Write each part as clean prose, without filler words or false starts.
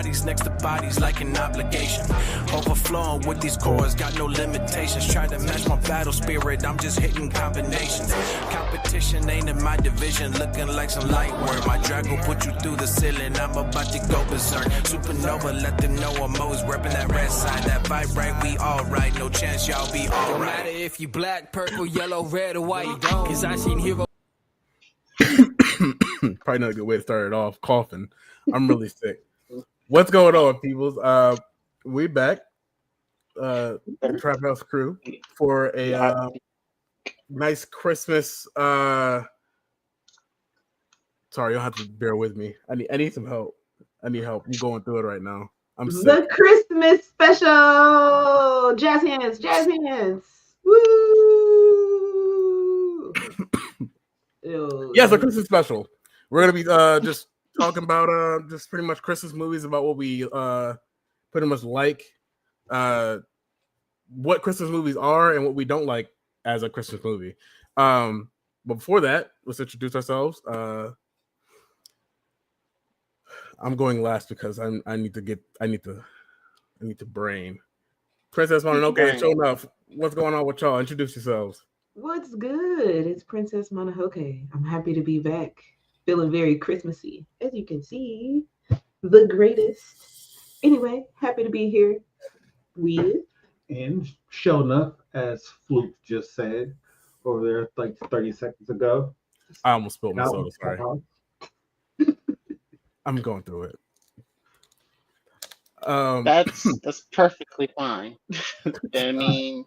bodies next to bodies like an obligation. Overflowing with these chords, got no limitations. Try to match my battle spirit, I'm just hitting combinations. Competition ain't in my division, looking like some light work. My drag will put you through the ceiling, I'm about to go berserk. Supernova, let them know I'm always repping that red side. That vibe right, we alright, no chance y'all be alright. Don't matter if you black, purple, yellow, red, or white, you don't. Cause I seen heroes. Probably not a good way to start it off. Coughing. I'm really sick. What's going on, peoples? We back. The Trap House crew for a nice Christmas. Sorry, you'll have to bear with me. I need some help. I need help. I'm going through it right now. I'm sick. The Christmas special. Jazz hands. Jazz hands. Woo! Yes, a Christmas special. We're gonna be just talking about just pretty much Christmas movies, about what we pretty much like, what Christmas movies are and what we don't like as a Christmas movie. But before that, let's introduce ourselves. I'm going last because I need to brain. Princess Mononoke, show enough. What's going on with y'all? Introduce yourselves. What's good? It's Princess Mononoke. I'm happy to be back. Feeling very Christmassy, as you can see. The greatest. Anyway, happy to be here with. And show enough, as Fluke just said over there like 30 seconds ago. I almost spilled my soda, sorry. I'm going through it. That's perfectly fine. I mean,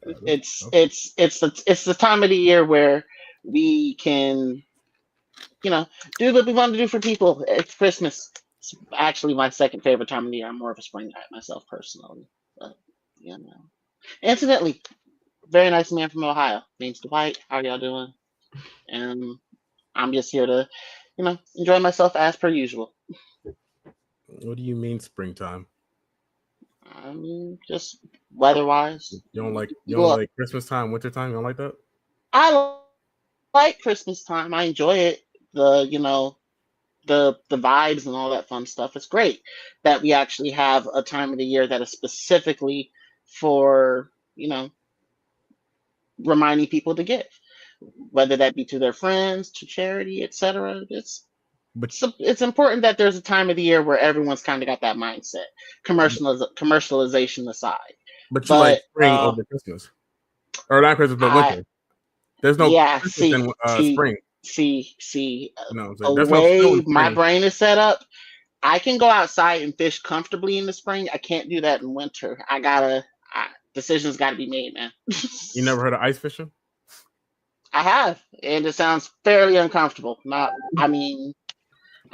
it's the time of the year where we can, do what we want to do for people. It's Christmas. It's actually my second favorite time of the year. I'm more of a spring guy myself personally, but Incidentally, very nice man from Ohio. Name's Dwight. How are y'all doing? And I'm just here to, enjoy myself as per usual. What do you mean springtime? I mean, just weather-wise. You don't like Christmas time, winter time? You don't like that? I like Christmas time. I enjoy it. The vibes and all that fun stuff. It's great that we actually have a time of the year that is specifically for, reminding people to give, whether that be to their friends, to charity, etc. It's important that there's a time of the year where everyone's kind of got that mindset. Commercialization aside. But you like spring over Christmas. Or not Christmas, but winter. There's no Christmas in spring. See, the way my brain is set up, I can go outside and fish comfortably in the spring. I can't do that in winter. Decisions got to be made, man. You never heard of ice fishing? I have, and it sounds fairly uncomfortable. I'm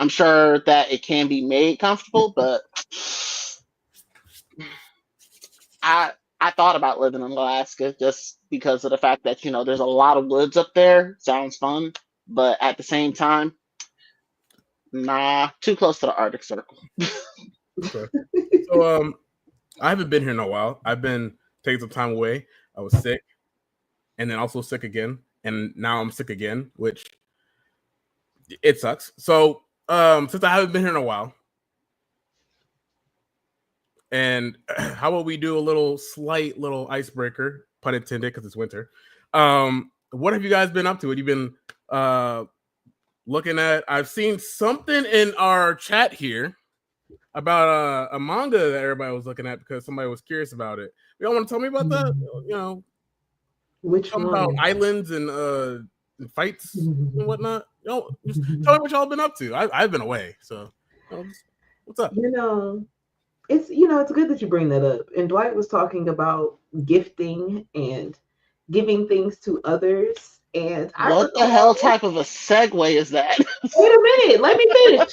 sure that it can be made comfortable, but I thought about living in Alaska just because of the fact that, there's a lot of woods up there. Sounds fun, but at the same time, too close to the Arctic Circle. Okay. So, I haven't been here in a while. I've been taking some time away. I was sick, and then also sick again, and now I'm sick again, which it sucks. So, since I haven't been here in a while, and how about we do a slight little icebreaker, pun intended, because it's winter. What have you guys been up to? What have you been looking at? I've seen something in our chat here about a manga that everybody was looking at because somebody was curious about it. You don't want to tell me about that? Which one? About islands and fights and whatnot. Just tell me what y'all been up to. I've been away, so what's up? It's good that you bring that up. And Dwight was talking about gifting and giving things to others. And what the hell type of a segue is that? Wait a minute, let me finish.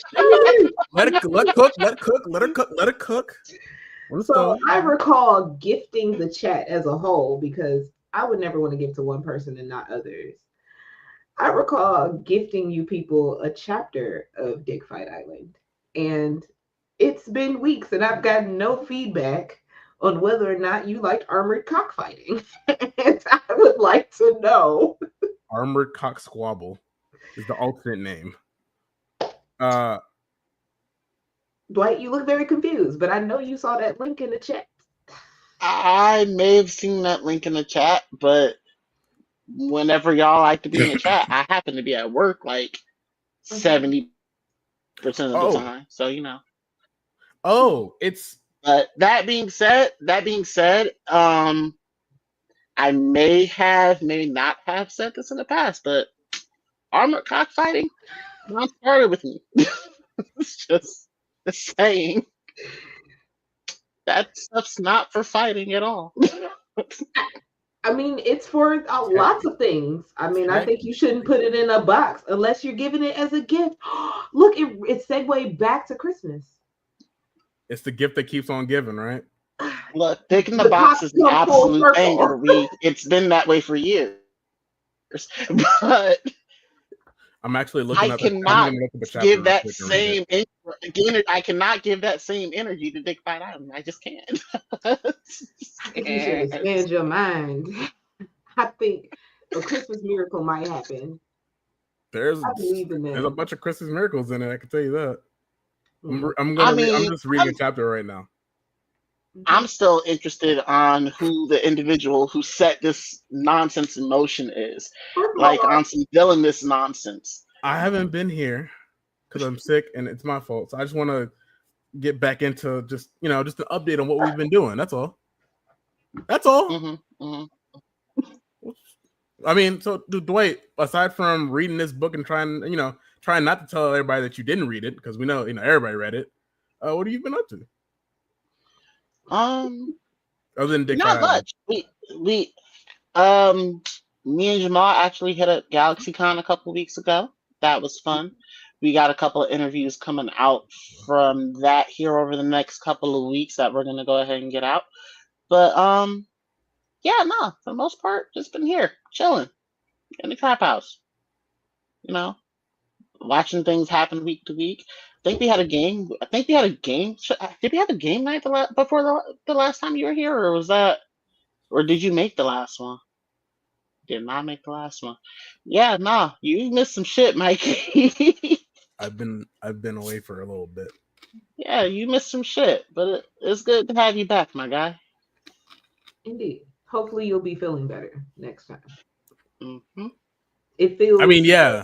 Let her cook. So I recall gifting the chat as a whole because I would never want to give to one person and not others. I recall gifting you people a chapter of Dick Fight Island, and it's been weeks and I've gotten no feedback on whether or not you liked armored cockfighting. And I would like to know. Armored Cock Squabble is the alternate name. Dwight, you look very confused, but I know you saw that link in the chat. I may have seen that link in the chat, but whenever y'all like to be in the chat, I happen to be at work like 70% of the time. So It's But that being said, I may not have said this in the past, but armored cockfighting not started with me. It's just saying that stuff's not for fighting at all. I mean, it's for lots of things. I mean, I think you shouldn't put it in a box unless you're giving it as a gift. Look, it segued back to Christmas. It's the gift that keeps on giving, right? Look, picking the box is an absolute banger. It's been that way for years. But I'm actually looking I up. cannot give that same again. I cannot give that same energy to Dick Fight Island. I just can't. I think you should expand your mind. I think a Christmas miracle might happen. There's a bunch of Christmas miracles in it. I can tell you that. I'm just reading a chapter right now. I'm still interested on who the individual who set this nonsense in motion is. Like on some villainous nonsense. I haven't been here because I'm sick and it's my fault. So I just want to get back into just an update on what we've been doing. That's all. That's all. Mm-hmm, mm-hmm. I mean, so Dwight, aside from reading this book and trying not to tell everybody that you didn't read it, because we know everybody read it. What have you been up to? Other than Dick not much. Me and Jamal actually hit a GalaxyCon a couple weeks ago. That was fun. We got a couple of interviews coming out from that here over the next couple of weeks that we're gonna go ahead and get out. But for the most part, just been here chilling in the trap house. Watching things happen week to week. I think we had a game. Did we have a game night before the last time you were here, or did you make the last one? Did not make the last one. Yeah, you missed some shit, Mikey. I've been away for a little bit. Yeah, you missed some shit, but it's good to have you back, my guy. Indeed. Hopefully, you'll be feeling better next time. Mm-hmm. It feels. I mean, yeah.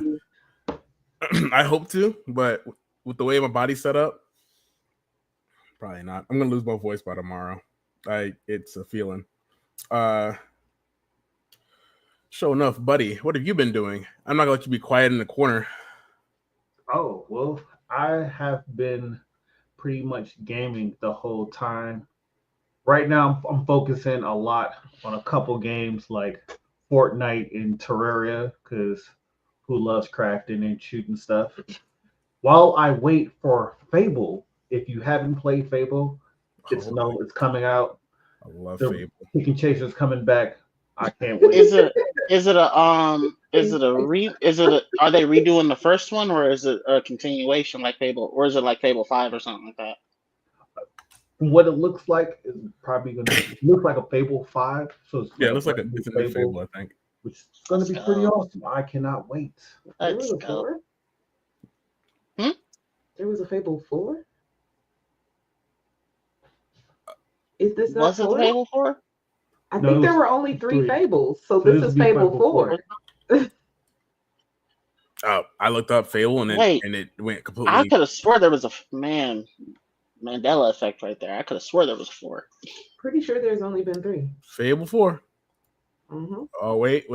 I hope to, but with the way my body's set up, probably not. I'm gonna lose my voice by tomorrow. It's a feeling. Sure enough, buddy, what have you been doing? I'm not gonna let you be quiet in the corner. Oh, well, I have been pretty much gaming the whole time. Right now, I'm focusing a lot on a couple games like Fortnite and Terraria, because who loves crafting and shooting stuff. While I wait for Fable, if you haven't played Fable, it's coming out. I love Fable. Pick and Chaser's coming back. I can't wait. Are they redoing the first one, or is it a continuation like Fable, or is it like Fable 5 or something like that? What it looks like is probably going to look like a Fable 5. So it looks like it's a new Fable, I think. Which is going to be pretty awesome. I cannot wait. There was a 4? There was a Fable 4? Is this not Was it Fable 4? I think there were only 3 Fables, so this is Fable 4. Oh, I looked up Fable and it went completely. I could have swore there was a Mandela effect right there. I could have swore there was 4. Pretty sure there's only been 3. Fable 4. Mm-hmm. Oh wait.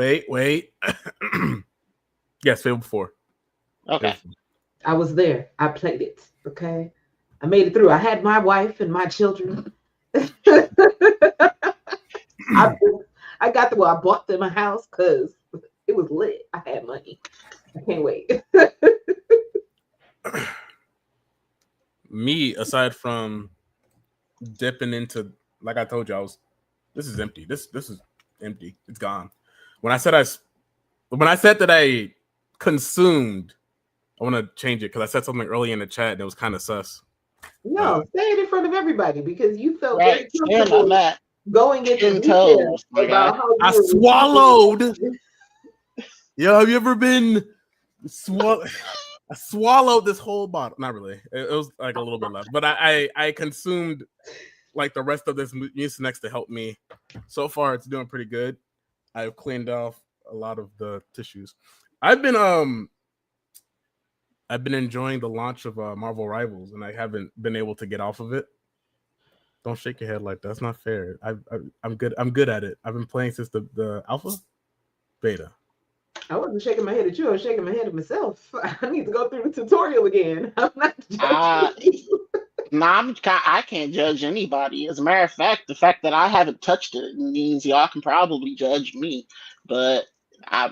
Yes, Fable 4. Okay. I was there. I played it. Okay, I made it through. I had my wife and my children. I bought them a house because it was lit. I had money. I can't wait. Me, aside from dipping into, like I told you, this is empty. This is empty. It's gone. When I said that I consumed, I want to change it because I said something early in the chat and it was kind of sus. No, say it in front of everybody because you felt very comfortable going into details about how I swallowed. Yo, have you ever been swallowed? I swallowed this whole bottle. Not really. It was like a little bit left, but I consumed like the rest of this Mucinex to help me. So far, it's doing pretty good. I've cleaned off a lot of the tissues. I've been enjoying the launch of Marvel Rivals, and I haven't been able to get off of it. Don't shake your head like that. That's not fair. I'm good. I'm good at it. I've been playing since the alpha, beta. I wasn't shaking my head at you. I was shaking my head at myself. I need to go through the tutorial again. I'm not judging you. I can't judge anybody. As a matter of fact, the fact that I haven't touched it means y'all can probably judge me. But I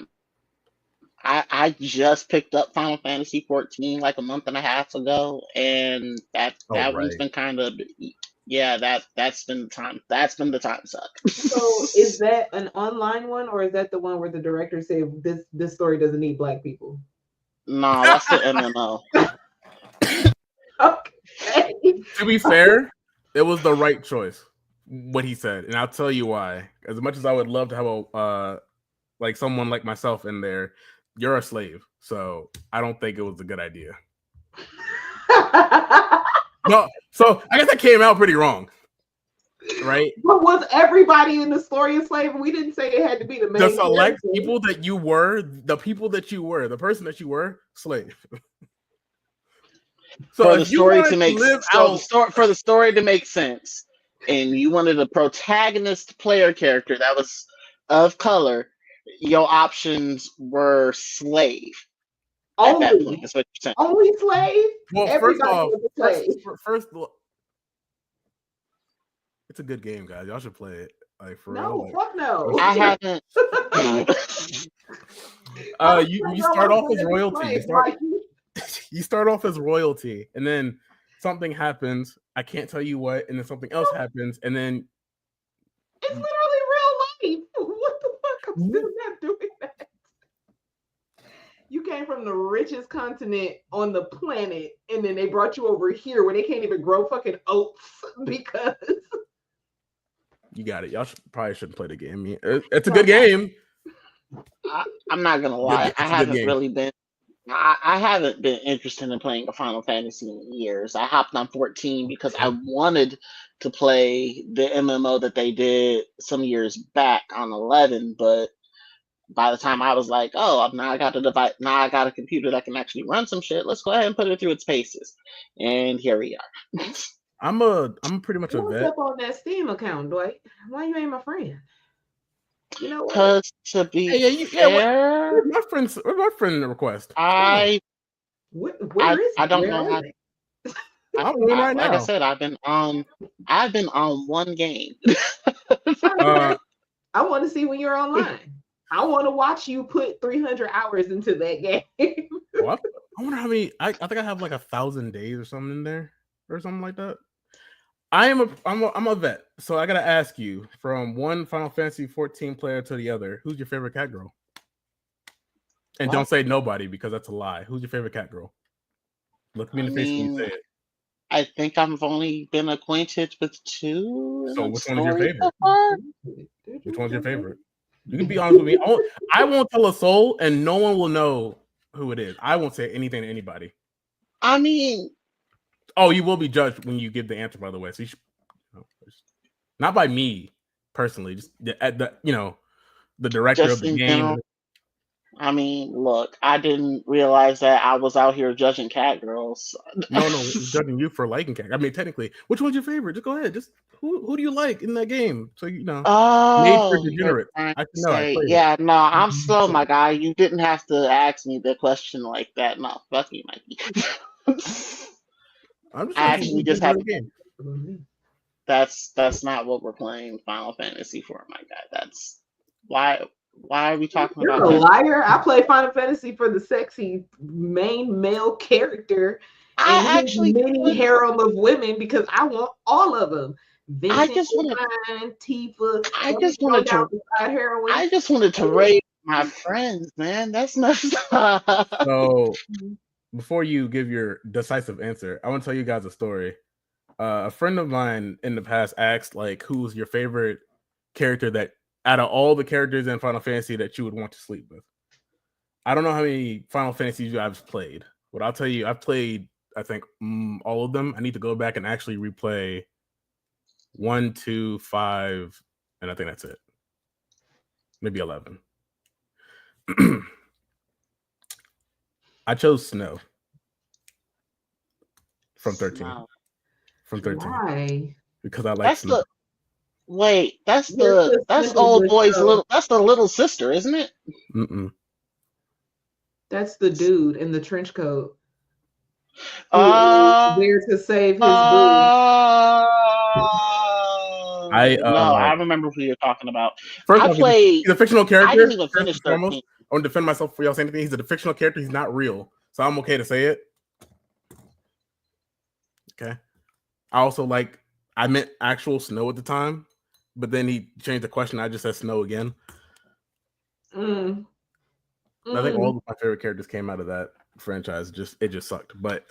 just picked up Final Fantasy 14 like a month and a half ago, and that one's been kind of that's been the time. That's been the time suck. So is that an online one, or is that the one where the director said this story doesn't need black people? No, that's the MMO. Okay. To be fair, it was the right choice what he said, and I'll tell you why. As much as I would love to have a like someone like myself in there, you're a slave, so I don't think it was a good idea. No, so I guess that came out pretty wrong, right? But was everybody in the story a slave? We didn't say it had to be the main. The select people that you were, the person that you were, slave. So for the story to make for the story to make sense, and you wanted a protagonist player character that was of color, your options were slave. Only, at that point, that's what you're saying. Only slave? Well, everybody first, it's a good game, guys. Y'all should play it. Like for real. Like, fuck no. I haven't. You start off as royalty. You start off as royalty, and then something happens. I can't tell you what, and then something else happens, and then it's literally real life. What the fuck? I'm still not doing that. You came from the richest continent on the planet, and then they brought you over here where they can't even grow fucking oats because you got it. Y'all probably shouldn't play the game. It's a good game. I'm not gonna lie. I haven't been interested in playing a Final Fantasy in years. I hopped on 14 because I wanted to play the MMO that they did some years back on 11, but by the time I was like, oh, now I got a device, now I got a computer that can actually run some shit. Let's go ahead and put it through its paces, and here we are. I'm pretty much a vet. What's up on that Steam account, Dwight? Why you ain't my friend? You know what? Because to be fair, where's my friend request? I don't know. I'm doing right now. Like I said, I've been on one game. I want to see when you're online. I want to watch you put 300 hours into that game. I wonder how many. I think I have like 1,000 days or something in there, or something like that. I'm a vet, so I gotta ask you, from one Final Fantasy 14 player to the other, who's your favorite cat girl? And don't say nobody, because that's a lie. Who's your favorite cat girl? Look me in the face when you say it. I think I've only been acquainted with 2. So which one is your favorite? Which one's your favorite? You can be honest with me. I won't tell a soul, and no one will know who it is. I won't say anything to anybody. I mean, oh, you will be judged when you give the answer, by the way. So you should, not by me personally, just the director of the game. General, I mean, look, I didn't realize that I was out here judging cat girls. No, judging you for liking cat. I mean, technically, which one's your favorite? Just go ahead. Just who do you like in that game? So made for degenerate. I'm slow, my guy. You didn't have to ask me the question like that. No, fuck you, Mikey. I'm just have game. That's not what we're playing Final Fantasy for, my guy. That's why are we talking about? You're a liar. I play Final Fantasy for the sexy main male character. I actually many harem of women because I want all of them. Vincent, I just wanted Tifa. I just wanted to raise my friends, man. That's not. So before you give your decisive answer, I want to tell you guys a story. A friend of mine in the past asked, like, who's your favorite character that out of all the characters in Final Fantasy that you would want to sleep with? I don't know how many Final Fantasies you guys played, What I'll tell you, I've played, I think, all of them. I need to go back and actually replay 1, 2, 5, and I think that's it. Maybe 11. I chose Snow from 13. Snow. From 13. Why? Because I like Snow. That's old boy's little. That's the little sister, isn't it? Mm-mm. That's the dude in the trench coat. There to save his boo. I remember who you're talking about. First off, he's a fictional character. I didn't even finish 13. I want to defend myself for y'all saying anything. He's a fictional character. He's not real, so I'm okay to say it. Okay. I also I meant actual Snow at the time, but then he changed the question. I just said Snow again. I think all of my favorite characters came out of that franchise. It just sucked, but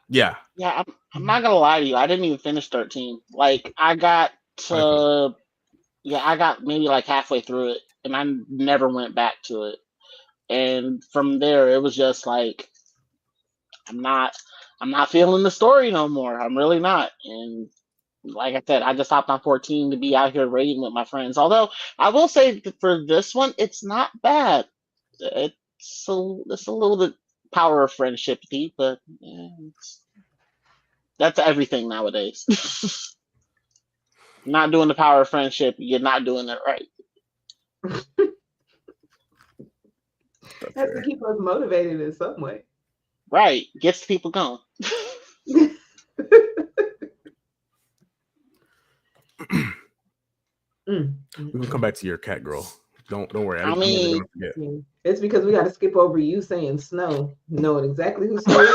yeah. I'm not gonna lie to you. I didn't even finish 13. I got maybe halfway through it, and I never went back to it. And from there, it was just I'm not feeling the story no more. I'm really not. And like I said, I just hopped on 14 to be out here raiding with my friends. Although I will say that for this one, it's not bad. It's a little bit power of friendship-y, but that's everything nowadays. Not doing the power of friendship, you're not doing it right. Has to keep us motivated in some way. Right. Gets people going. We can come back to your cat girl. Don't worry. It's because we got to skip over you saying Snow, knowing exactly who Snow is.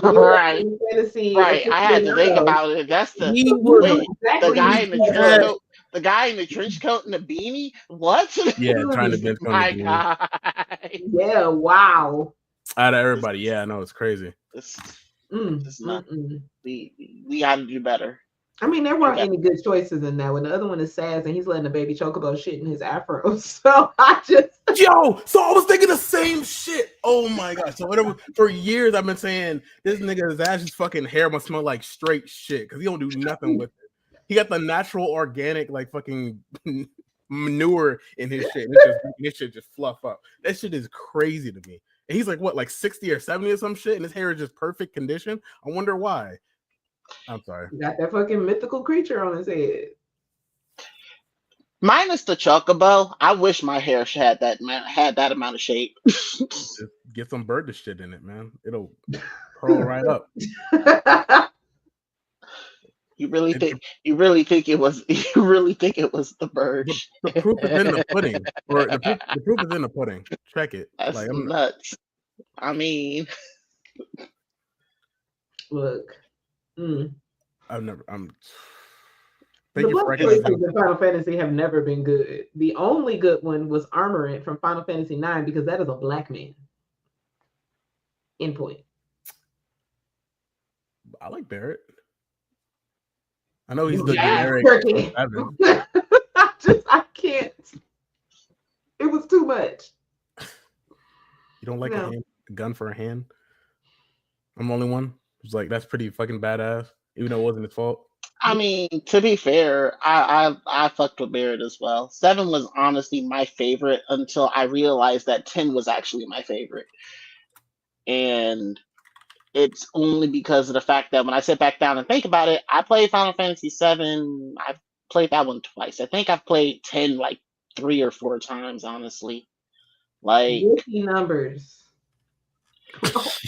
Right. I had to think about it. That's the guy in the trench coat. The guy in the trench coat and the beanie. What? Yeah, trying to bend. My God. Yeah. Wow. Out of everybody, yeah, I know it's crazy. It's not. We got to do better. I mean, there weren't any good choices in that one. The other one is Saz, and he's letting the baby chocobo shit in his afro. So I was thinking the same shit. Oh my god! So whatever. For years, I've been saying this nigga Zaz's fucking hair must smell like straight shit because he don't do nothing with it. He got the natural, organic, fucking manure in his shit. His shit just fluff up. That shit is crazy to me. And he's what, 60 or 70 or some shit, and his hair is just perfect condition. I wonder why. I'm sorry. He got that fucking mythical creature on his head. Minus the chocobo, I wish my hair had that amount of shape. Just get some bird shit in it, man. It'll curl right up. You really think it was the bird? The proof is in the pudding. The proof is in the pudding. Check it. That's nuts. I mean, look. The black choices in Final Fantasy have never been good. The only good one was Armorant from Final Fantasy 9 because that is a black man. Endpoint. I like Barrett. I know he's the generic. I can't. It was too much. You don't like a gun for a hand? I'm the only one. It's that's pretty fucking badass, even though it wasn't his fault. I mean, to be fair, I fucked with Barrett as well. 7 was honestly my favorite until I realized that 10 was actually my favorite. And it's only because of the fact that when I sit back down and think about it, I played Final Fantasy 7. I've played that one twice. I think I've played 10 3 or 4 times, honestly. Rookie numbers.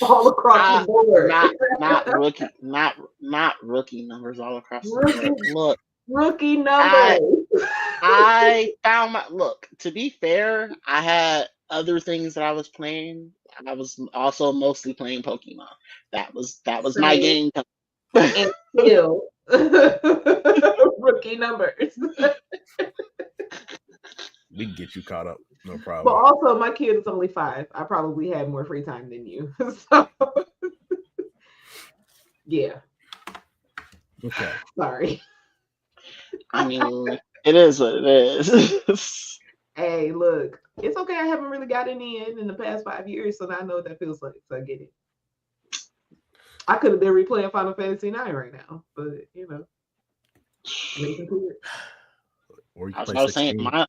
All across the board. Not rookie numbers all across the board. Look, rookie numbers. I found to be fair, I had other things that I was playing. I was also mostly playing Pokemon. That was my game. And still rookie numbers. We can get you caught up, no problem. But also, my kid is only 5. I probably had more free time than you. So, yeah. Okay. Sorry. I mean, it is what it is. Hey, look, it's okay. I haven't really gotten in the past 5 years, so now I know what that feels like. So I get it. I could have been replaying Final Fantasy 9 right now, but you know, make it clear. Or you I can was play saying 16.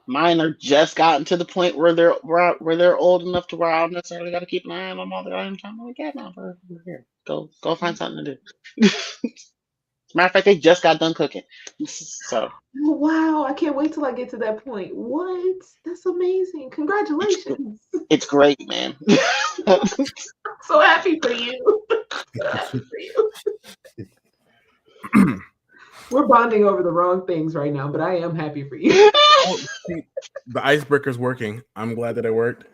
mine are just gotten to the point where they're old enough to where I don't necessarily got to keep an eye on them all the time. I'm like, yeah, no, we're here. Go find something to do. As a matter of fact, they just got done cooking. So Oh, wow, I can't wait till I get to that point. What? That's amazing. Congratulations. it's great, man. I'm so happy for you. So happy for you. We're bonding over the wrong things right now, but I am happy for you. Oh, see, the icebreaker's working. I'm glad that it worked.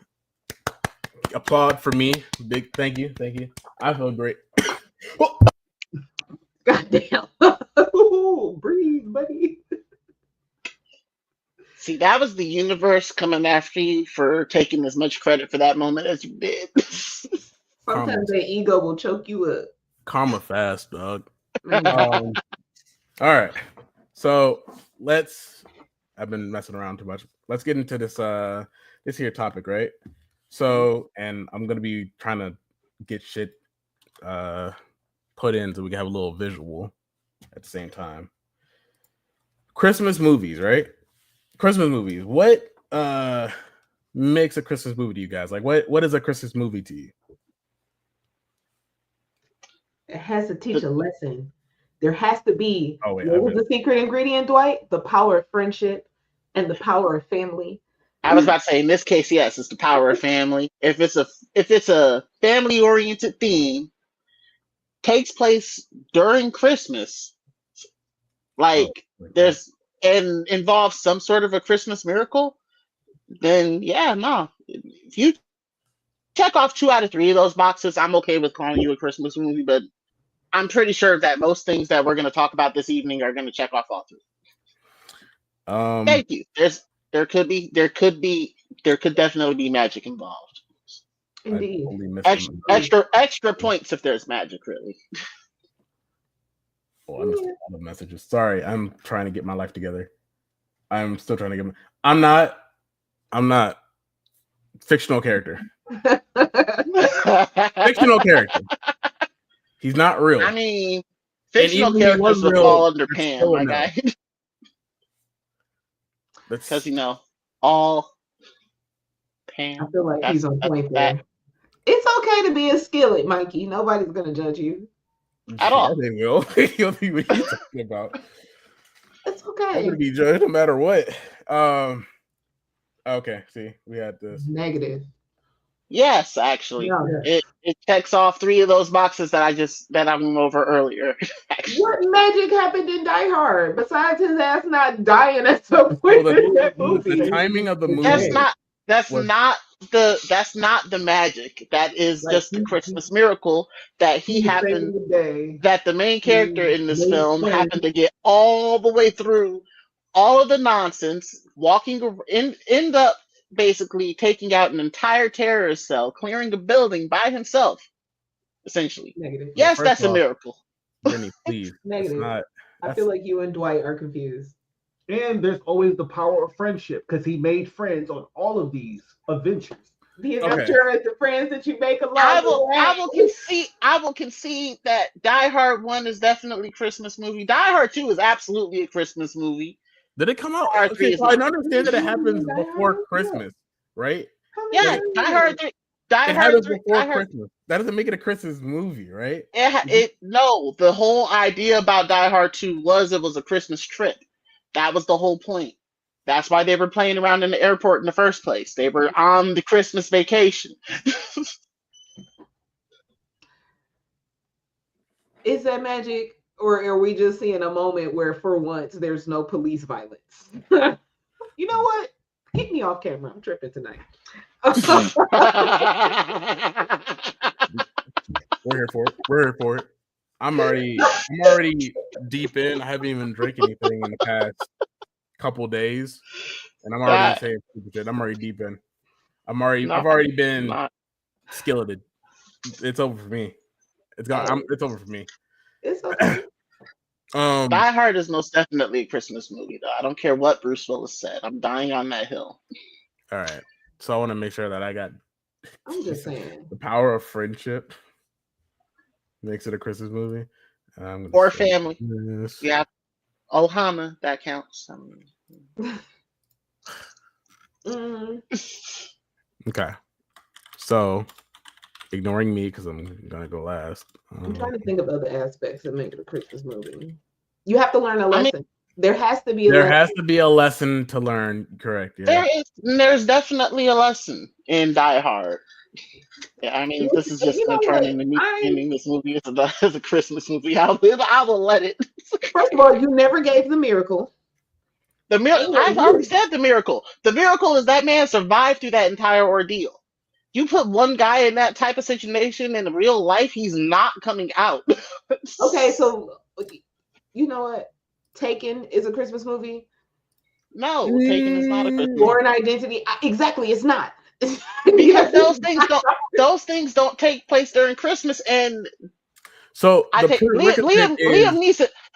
Applaud for me. Big thank you. I feel great. Oh. Goddamn. Breathe, buddy. See, that was the universe coming after you for taking as much credit for that moment as you did. Sometimes that ego will choke you up. Karma fast, dog. All right. So I've been messing around too much. Let's get into this here topic, right? So, and I'm gonna be trying to get shit put in so we can have a little visual at the same time. Christmas movies, right? Christmas movies. What makes a Christmas movie to you guys? Like what is a Christmas movie to you? It has to teach a lesson. There has to be what was the secret ingredient, Dwight? The power of friendship and the power of family. I was about to say, in this case, yes, it's the power of family. If it's a family oriented theme, takes place during Christmas, like there's and involves some sort of a Christmas miracle, then yeah, no. If you check off 2 out of 3 of those boxes, I'm okay with calling you a Christmas movie, but I'm pretty sure that most things that we're going to talk about this evening are going to check off all 3. Thank you. There could definitely be magic involved. Indeed. Extra points if there's magic, really. Oh, I missed all the messages. Sorry, I'm trying to get my life together. I'm still trying to get I'm not fictional character. Fictional character. He's not real. I mean, fictional characters would fall under Pam, my guy. Because all Pam. I feel like he's on point there. It's okay to be a skillet, Mikey. Nobody's gonna judge you at all. Yeah, they will. You'll see what he's talking about. It's okay. I'm gonna be judged no matter what. Okay. See, we had this negative. Yes, actually, it checks off 3 of those boxes that I went over earlier. What magic happened in Die Hard besides his ass not dying at some point in that movie? The timing of the movie. That's not the magic. That is just the Christmas miracle that that the main character in this film happened to get all the way through all of the nonsense, end up basically taking out an entire terrorist cell, clearing a building by himself, essentially. Negative. Yes, that's a miracle. Brittany, please. Negative. I feel like you and Dwight are confused. And there's always the power of friendship because he made friends on all of these adventures. The adventure is the friends that you make along I will concede that Die Hard 1 is definitely a Christmas movie. Die Hard 2 is absolutely a Christmas movie. Did it come out? Okay, so I understand that it happens before Christmas, right? Yeah, Die Hard 3. Christmas. That doesn't make it a Christmas movie, right? No, the whole idea about Die Hard 2 was it was a Christmas trip. That was the whole point. That's why they were playing around in the airport in the first place. They were on the Christmas vacation. Is that magic? Or are we just seeing a moment where, for once, there's no police violence? You know what? Keep me off camera. I'm tripping tonight. We're here for it. I'm already deep in. I haven't even drank anything in the past couple days, and I'm already saying stupid shit. I'm already deep in. I've already been skilleted. It's over for me. It's over for me. It's okay. Die Hard is most definitely a Christmas movie, though. I don't care what Bruce Willis said. I'm dying on that hill. All right. So I want to make sure that I got. I'm just saying the power of friendship. makes it a Christmas movie. Or family. This. Yeah. Ohana, that counts. I mean, Okay. So, ignoring me because I'm gonna go last. I'm trying to think of other aspects that make it a Christmas movie. You have to learn a lesson. There has to be a lesson. There has to be a lesson to learn. Correct. Yeah. There's definitely a lesson in Die Hard. Yeah, I mean, this is just You know what? turning me ending this movie as a Christmas movie. I will let it. First of all, you never gave the miracle. The miracle. I've already said the miracle. The miracle is that man survived through that entire ordeal. You put one guy in that type of situation in real life, he's not coming out. Okay, so you know what? Taken is a Christmas movie. No, Taken is not a Christmas movie. Born Identity. Exactly, it's not. Because those things don't take place during Christmas, and so Liam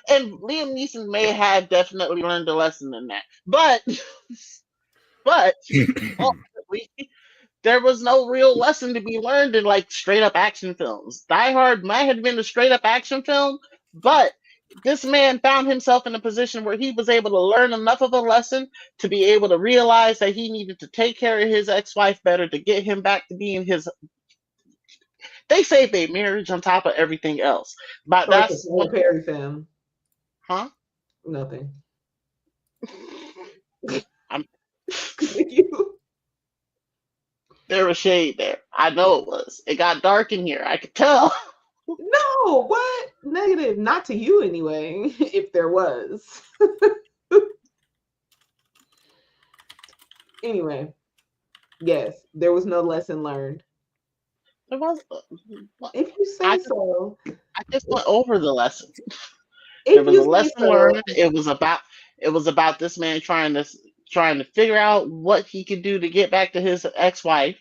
Neeson may have definitely learned a lesson in that, but ultimately, there was no real lesson to be learned in like straight up action films. Die Hard might have been a straight up action film, but this man found himself in a position where he was able to learn enough of a lesson to be able to realize that he needed to take care of his ex-wife better to get him back to being his. They saved their marriage on top of everything else, but So that's it's a Paul Perry film. Huh? Nothing. There was shade there. I know it was. It got dark in here. I could tell. No, what? Negative. Not to you anyway, if there was. Anyway, yes, there was no lesson learned. There was. If you say so. I just went over the lesson. There was a lesson learned. It was about this man trying to figure out what he could do to get back to his ex-wife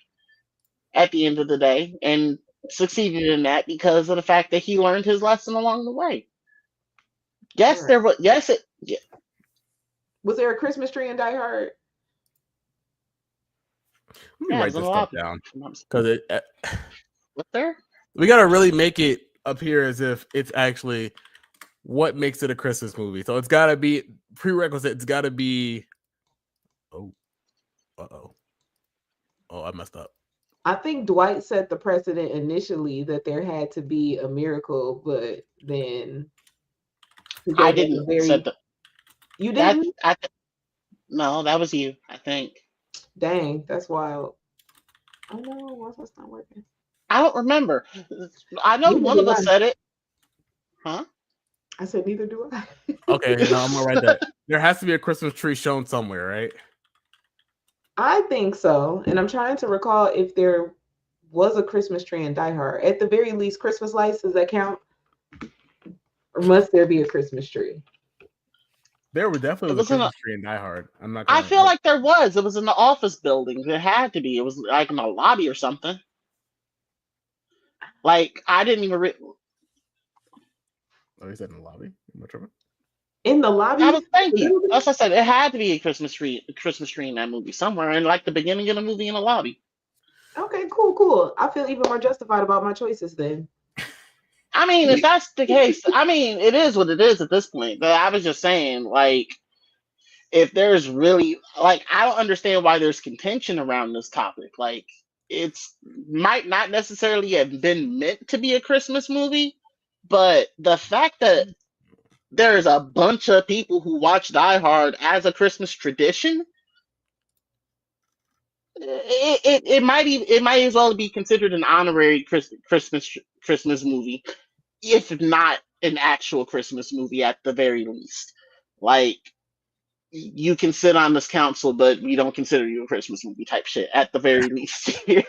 at the end of the day, and succeeded in that because of the fact that he learned his lesson along the way. Yes, there was. Yes, it. Yeah. Was there a Christmas tree in Die Hard? Let me write this stuff down because What's there? We gotta really make it appear as if it's actually what makes it a Christmas movie. So it's gotta be prerequisite. It's gotta be. Oh, I messed up. I think Dwight set the precedent initially that there had to be a miracle, but then I didn't set the. You didn't? No, that was you. I think. Dang, that's wild. Oh no, why is this not working? I don't remember. I know one of us said it. Huh? I said neither do I. Okay, now I'm gonna write that. There has to be a Christmas tree shown somewhere, right? I think so, and I'm trying to recall if there was a Christmas tree in Die Hard. At the very least, Christmas lights, does that count? Or must there be a Christmas tree? There was definitely a Christmas tree in Die Hard. I feel like there was. It was in the office building. It had to be. It was like in the lobby or something. Like I didn't even. Oh, he said in the lobby. In the lobby. I was thinking. As I said, it had to be a Christmas tree in that movie somewhere, in like the beginning of the movie in the lobby. Okay, cool. I feel even more justified about my choices then. I mean, if that's the case, I mean, it is what it is at this point. But I was just saying, like, if there's really, like, I don't understand why there's contention around this topic. Like, it's might not necessarily have been meant to be a Christmas movie, but the fact that there's a bunch of people who watch Die Hard as a Christmas tradition, it might as well be considered an honorary Christmas movie, if not an actual Christmas movie at the very least. Like, you can sit on this council, but we don't consider you a Christmas movie type shit at the very least here.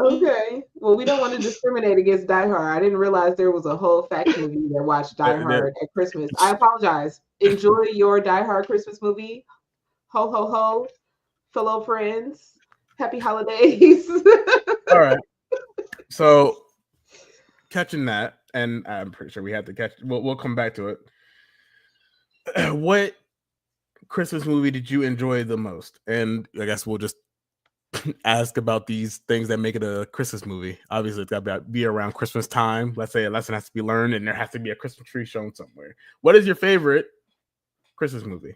Okay. Well, we don't want to discriminate against Die Hard. I didn't realize there was a whole faction of you that watched Die Hard at Christmas. I apologize. Enjoy your Die Hard Christmas movie. Ho, ho, ho. Fellow friends. Happy holidays. All right. So, catching that, and I'm pretty sure we have to catch. We'll come back to it. What Christmas movie did you enjoy the most? And I guess we'll just ask about these things that make it a Christmas movie. Obviously, it's got to be around Christmas time. Let's say a lesson has to be learned, and there has to be a Christmas tree shown somewhere. What is your favorite Christmas movie?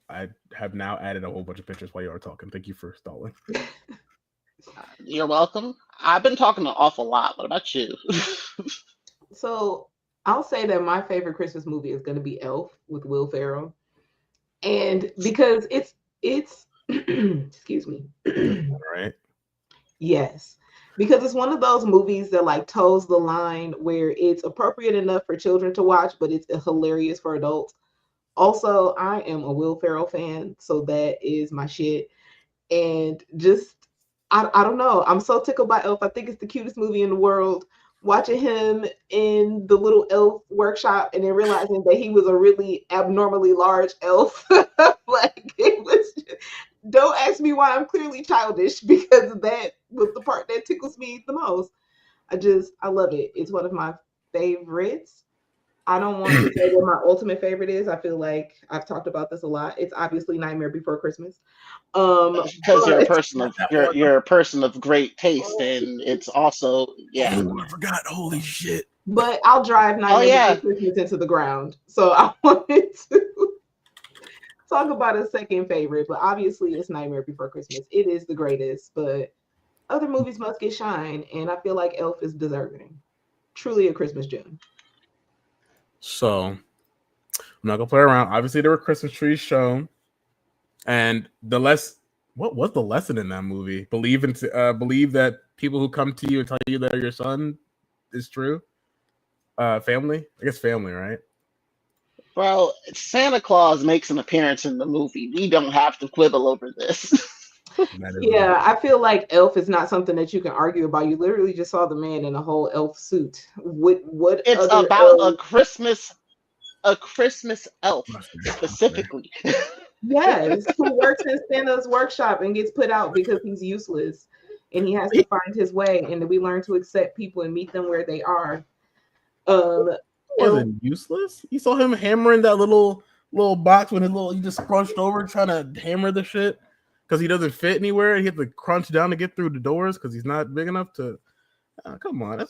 I have now added a whole bunch of pictures while you are talking. Thank you for stalling. You're welcome. I've been talking an awful lot. What about you? So I'll say that my favorite Christmas movie is going to be Elf with Will Ferrell, and because it's excuse me. All right. Yes, because it's one of those movies that like toes the line where it's appropriate enough for children to watch, but it's hilarious for adults. Also, I am a Will Ferrell fan, so that is my shit. And just I don't know. I'm so tickled by Elf. I think it's the cutest movie in the world. Watching him in the little elf workshop and then realizing that he was a really abnormally large elf. Like it was don't ask me why I'm clearly childish, because that was the part that tickles me the most. I love it. It's one of my favorites. I don't want to say what my ultimate favorite is. I feel like I've talked about this a lot. It's obviously Nightmare Before Christmas. Because you're a person of great taste, and it's also Oh, I forgot. Holy shit. But I'll drive Nightmare Before Christmas into the ground. So I wanted to talk about a second favorite, but obviously it's Nightmare Before Christmas. It is the greatest, but other movies must get shine, and I feel like Elf is deserving. Truly a Christmas gem. So I'm not gonna play around. Obviously, there were Christmas trees shown, and what was the lesson in that movie? Believe that people who come to you and tell you that your son is true. Family, I guess family, right? Well, Santa Claus makes an appearance in the movie. We don't have to quibble over this. Yeah, I feel like Elf is not something that you can argue about. You literally just saw the man in a whole elf suit. What it's about a Christmas elf specifically. Yes, who works in Santa's workshop and gets put out because he's useless and he has to find his way, and we learn to accept people and meet them where they are. Wasn't useless. You saw him hammering that little box when he just crunched over trying to hammer the shit because he doesn't fit anywhere. He had to crunch down to get through the doors because he's not big enough to. Come on,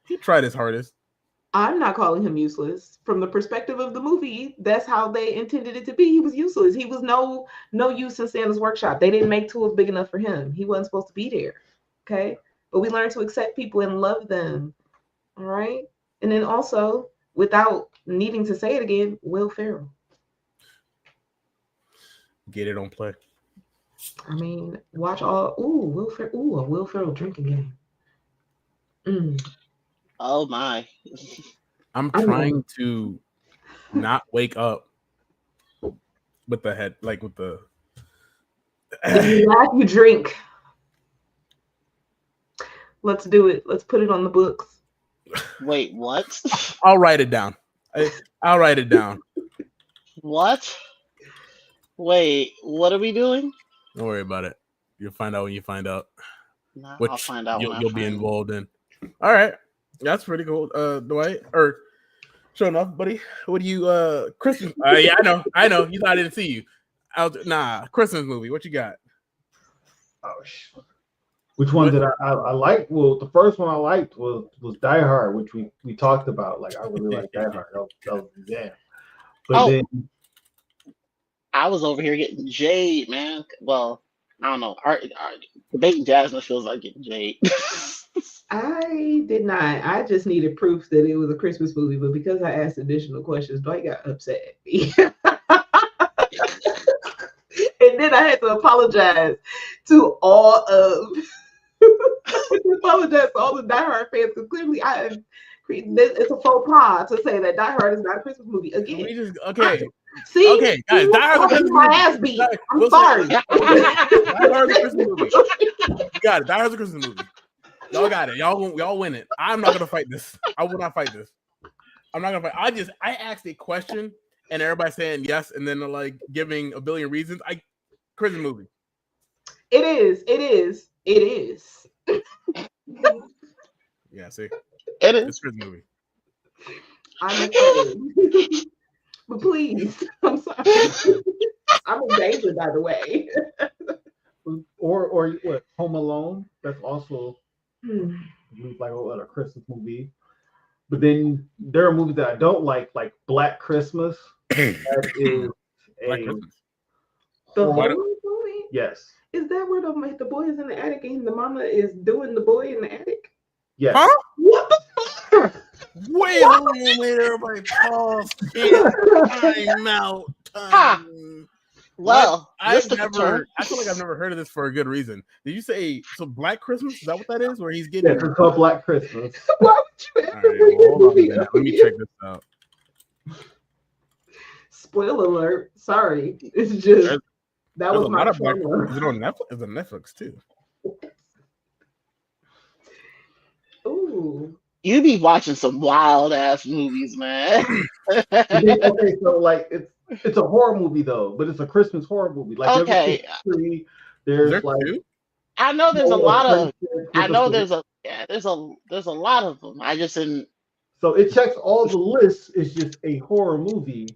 he tried his hardest. I'm not calling him useless. From the perspective of the movie, that's how they intended it to be. He was useless. He was no use in Santa's workshop. They didn't make tools big enough for him. He wasn't supposed to be there. Okay, but we learned to accept people and love them. All right, and then also, without needing to say it again, Will Ferrell. Get it on play. I mean, watch all. A Will Ferrell drinking game. Oh my! I'm trying to not wake up with the head, like with the. If you laugh, you drink. Let's do it. Let's put it on the books. Wait, what? I'll write it down. I'll write it down. What? Wait, what are we doing? Don't worry about it. You'll find out when you find out. No, Which I'll find out. You'll be involved in. All right, that's pretty cool. Dwight, or sure enough, buddy. What do you Christmas? Yeah, I know. You thought I didn't see you. Christmas movie. What you got? Oh shit. Which one did I like? Well, the first one I liked was Die Hard, which we talked about. Like I really like Die Hard. That was yeah. But then I was over here getting jade, man. Well, I don't know. Our debating Jasmine feels like getting jade. I did not. I just needed proof that it was a Christmas movie, but because I asked additional questions, Dwight got upset at me. And then I had to apologize to all the Die Hard fans, because clearly it's a faux pas to say that Die Hard is not a Christmas movie. Again, See, okay, guys, Die Hard's a Christmas movie. Ass beat. I'm sorry. Die Hard's a Christmas movie. You got it. Die Hard's a Christmas movie. Y'all got it. Y'all win it. I'm not gonna fight this. I will not fight this. I'm not gonna fight. I asked a question and everybody saying yes, and then they're like giving a billion reasons. Christmas movie. It is. Yeah, see, it is. It's a Christmas movie. I'm excited. But please, I'm sorry. I'm in danger, by the way. or what? Home Alone. That's also Hmm. like a Christmas movie. But then there are movies that I don't like Black Christmas. That is Black a Christmas. The horror. horror movie? Yes. Is that where the boy is in the attic and the mama is doing the boy in the attic? Yes. Huh? What the fuck? Wait, hold on, wait, everybody pause. Time out. Ha! Time. Well, I this took a turn. feel like I've never heard of this for a good reason. Did you say so? Black Christmas? Is that what that is? Where he's getting? Yes, it's called Black Christmas. Why would you All ever right, bring well, hold on a movie minute. up Let me here? check this out. Spoiler alert. Sorry. It's just that There's was a my lot of Black. trauma. Is it on Netflix? It's on Netflix too. Ooh. You be watching some wild ass movies, man. Okay, so like it's a horror movie though, but it's a Christmas horror movie. Like Okay. Is there's there like two? I know there's a lot of. I know there's there's a lot of them. I just didn't. so it checks all the lists. It's just a horror movie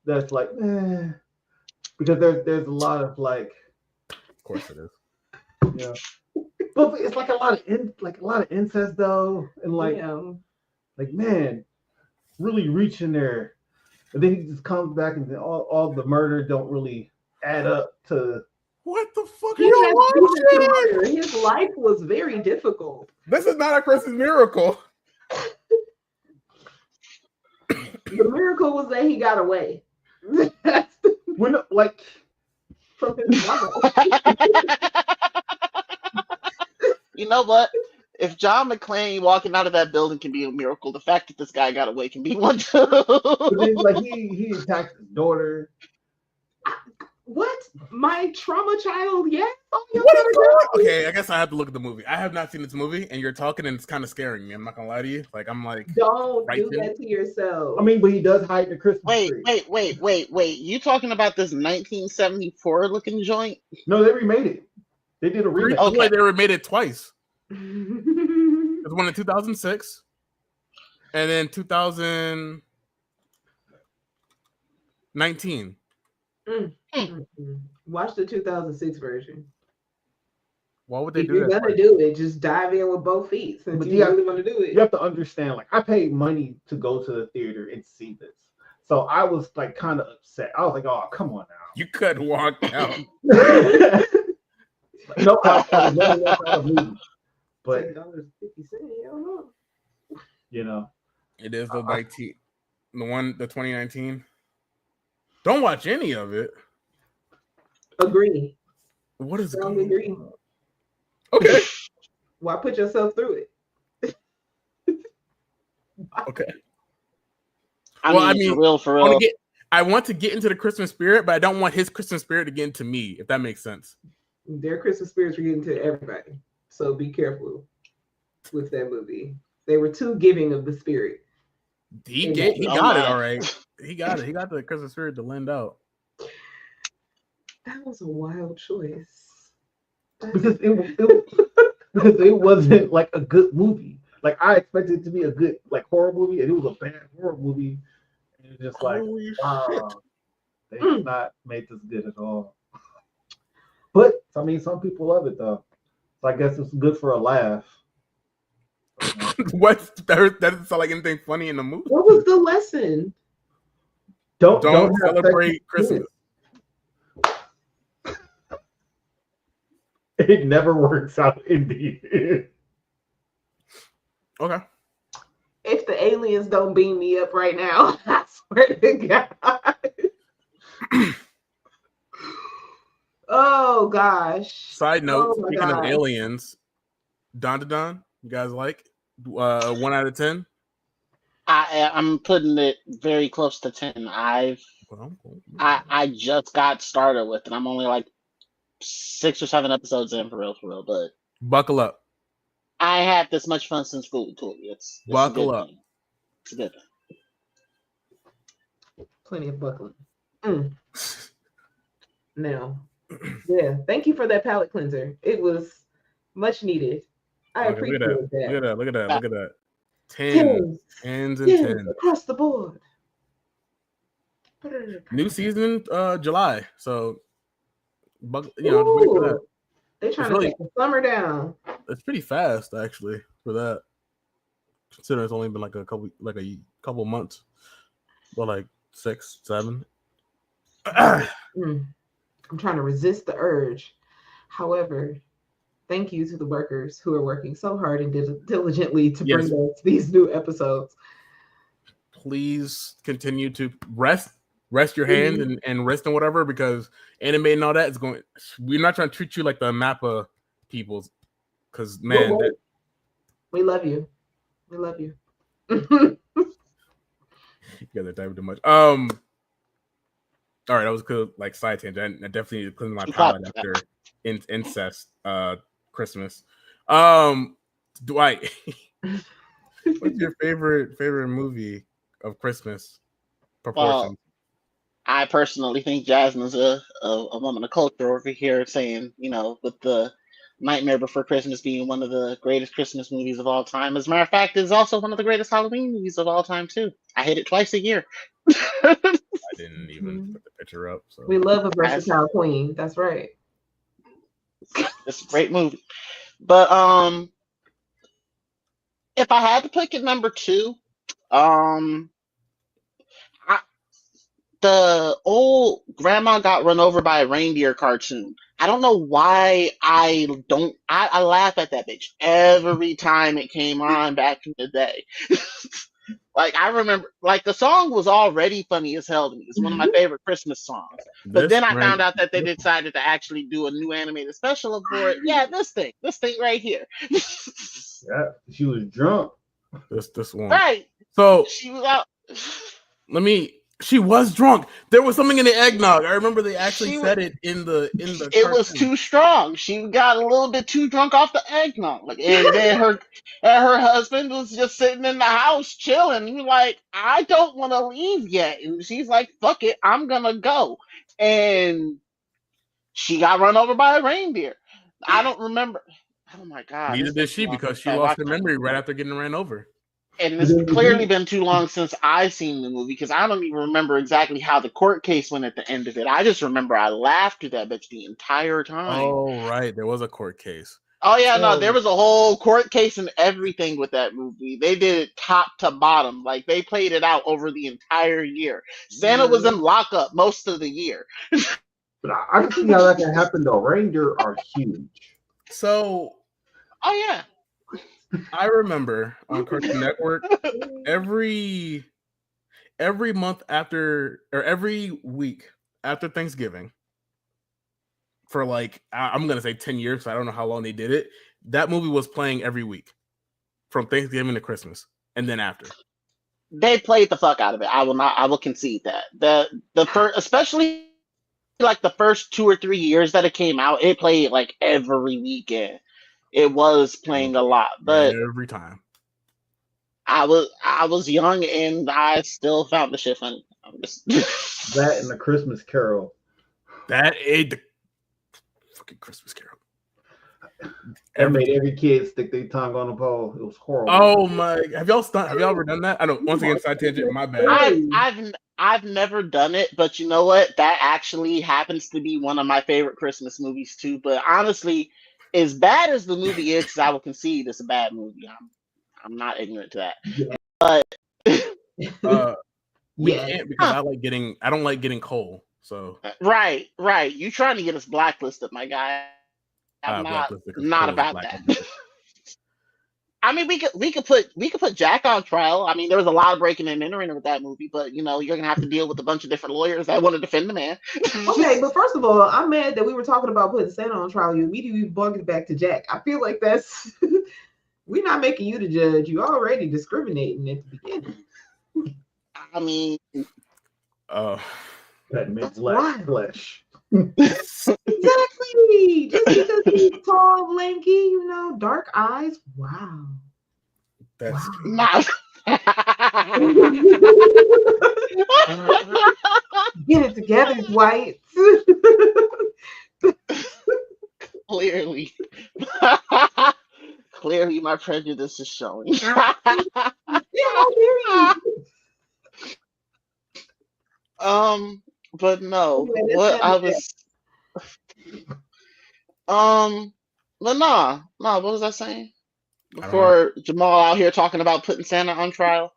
that's like because there's a lot of like Of course it is. yeah. But it's like a lot of incest though, and like man, really reaching there, and then he just comes back and then all the murder don't really add up to. What the fuck? He You had don't watch it? his life was very difficult. This is not a Christmas miracle. The miracle was that he got away. That's When like from his mother. You know what? If John McClane walking out of that building can be a miracle, the fact that this guy got away can be one too. but then, like he attacked his daughter. What? My trauma child? Yes. Oh, What is going on? Okay, I guess I have to look at the movie. I have not seen this movie, and you're talking, and it's kind of scaring me. I'm not gonna lie to you. I'm like, don't right do then. that to yourself. I mean, but he does hide the Christmas tree. Wait. You talking about this 1974 looking joint? No, they remade it. They did a remake. Okay. They remade it twice. There's one in 2006, and then 2019. Watch the 2006 version. Why would they If do you're that? gonna do it, just dive in with both feet. Since But you really want to do it. You have to understand, like, I paid money to go to the theater and see this. So I was like kind of upset. I was like, oh, come on now. You couldn't walk out. No, I never walked out of a movie. But $10.50. I don't know. you know. It is the 19, the 2019. Don't watch any of it. Agree. What is Strong going agree. on? Okay. Why put yourself through it? Okay. I mean, for real. I want to get into the Christmas spirit, but I don't want his Christmas spirit to get into me, if that makes sense. Their Christmas spirits were getting to everybody. So be careful with that movie. They were too giving of the spirit. He got it all right. He got it. He got the Christmas spirit to lend out. That was a wild choice. Because it wasn't like a good movie. Like I expected it to be a good like horror movie, and it was a bad horror movie. And it's just like, wow, they did not make this good at all. But I mean, some people love it though. So I guess it's good for a laugh. What? That doesn't sound like anything funny in the movie. What was the lesson? Don't celebrate Christmas. It never works out in the end. Okay. If the aliens don't beam me up right now, I swear to God. Oh gosh. Side note, Oh, speaking of aliens, Don, you guys like 1 out of 10? I'm putting it very close to 10. I just got started with it. I'm only like 6 or 7 episodes in for real. But buckle up. I had this much fun since school. It's buckle up. Thing. It's a good thing. Plenty of buckling. Now, yeah, thank you for that palate cleanser. It was much needed. I appreciate that. Look at that. 10s and 10s across the board. New season, July. So, just wait for that. They trying really, to take the summer down. It's pretty fast actually for that. Considering it's only been like a couple months, well, like 6, 7. I'm trying to resist the urge. However, thank you to the workers who are working so hard and diligently to bring us these new episodes. Please continue to rest your hand and rest and whatever, because anime and all that is going. We're not trying to treat you like the Mappa peoples, because man, we love you. We love you. You guys are diving too much. All right, that was good. Like side tangent. I definitely cleaned my palate after incest. Christmas. Dwight, what's your favorite movie of Christmas? Proportions. Well, I personally think Jasmine's a woman of culture over here, saying, with the Nightmare Before Christmas being one of the greatest Christmas movies of all time. As a matter of fact, it's also one of the greatest Halloween movies of all time too. I hit it twice a year. I didn't even put the picture up. So we love a versatile queen. That's right. It's a great movie. But if I had to pick at number 2, the old grandma got run over by a reindeer cartoon. I don't know why I laugh at that bitch every time it came on back in the day. Like, I remember, like, the song was already funny as hell to me. It's one of my favorite Christmas songs. But then I found out that they decided to actually do a new animated special for it. Yeah, this thing right here. Yeah, she was drunk. This one. Right. So she was out. She was drunk. There was something in the eggnog. I remember they actually said it in the. It cartoon. Was too strong. She got a little bit too drunk off the eggnog, and then her husband was just sitting in the house chilling. He was like, I don't want to leave yet, and she's like, fuck it, I'm gonna go. And she got run over by a reindeer. I don't remember. Oh my god! Neither did she, because she lost her memory right after getting ran over. And it's clearly been too long since I've seen the movie, because I don't even remember exactly how the court case went at the end of it. I just remember I laughed at that bitch the entire time. Oh, right. There was a court case. Oh, yeah, no, there was a whole court case and everything with that movie. They did it top to bottom. Like, they played it out over the entire year. Santa was in lockup most of the year. But I can see how that can happen, though. Reindeer are huge. So... Oh, yeah. I remember on Cartoon Network every month after, or every week after Thanksgiving, for like, I'm gonna say 10 years, so I don't know how long they did it. That movie was playing every week from Thanksgiving to Christmas, and then after. They played the fuck out of it. I will concede that. The first, especially like the first 2 or 3 years that it came out, it played like every weekend. It was playing a lot, but every time I was young and I still found the shit funny. That and the Christmas Carol. That ate the fucking Christmas Carol. That made every kid stick their tongue on the pole. It was horrible. Oh my! Have y'all ever done that? I don't. Once again, side tangent. My bad. I've never done it, but you know what? That actually happens to be one of my favorite Christmas movies too. But honestly, as bad as the movie is, I will concede it's a bad movie. I'm not ignorant to that. Yeah. But we can't, because I don't like getting cold. So right. You trying to get us blacklisted, my guy? I'm not about that. I mean, we could put Jack on trial. I mean, there was a lot of breaking and entering with that movie, but you're gonna have to deal with a bunch of different lawyers that want to defend the man. Okay, but first of all, I'm mad that we were talking about putting Santa on trial. You immediately bugged back to Jack. I feel like that's we're not making you the judge. You already discriminating at the beginning. I mean, that meant black flesh. Exactly. Just because he's tall, lanky, dark eyes. Wow. That's wow. Get it together, Dwight. Clearly, my prejudice is showing. But no, what I was But nah. What was I saying? Before Jamal out here talking about putting Santa on trial.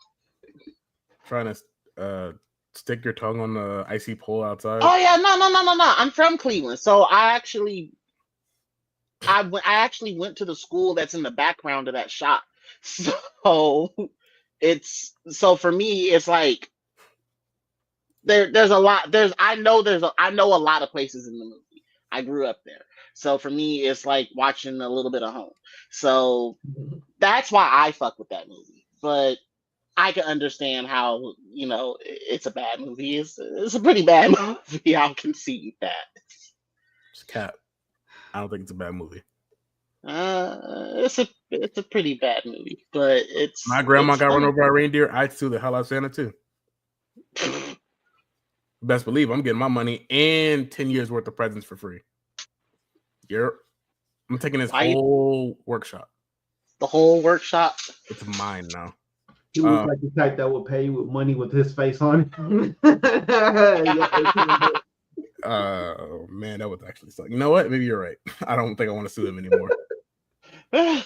Trying to stick your tongue on the icy pole outside. Oh yeah, no. I'm from Cleveland, so I actually went to the school that's in the background of that shop. So for me, it's like there's a lot. I know a lot of places in the movie. I grew up there, so for me, it's like watching a little bit of home. So that's why I fuck with that movie. But I can understand how it's a bad movie. It's a pretty bad movie. I'll concede that. It's cap. I don't think it's a bad movie. It's a pretty bad movie, but it's my grandma got fun. run over by a reindeer. I'd sue the hell out of Santa too. Best believe I'm getting my money and 10 years worth of presents for free. I'm taking this whole workshop. The whole workshop? It's mine now. He was like the type that would pay you with money with his face on it. Man, that would actually suck. You know what? Maybe you're right. I don't think I want to sue him anymore. I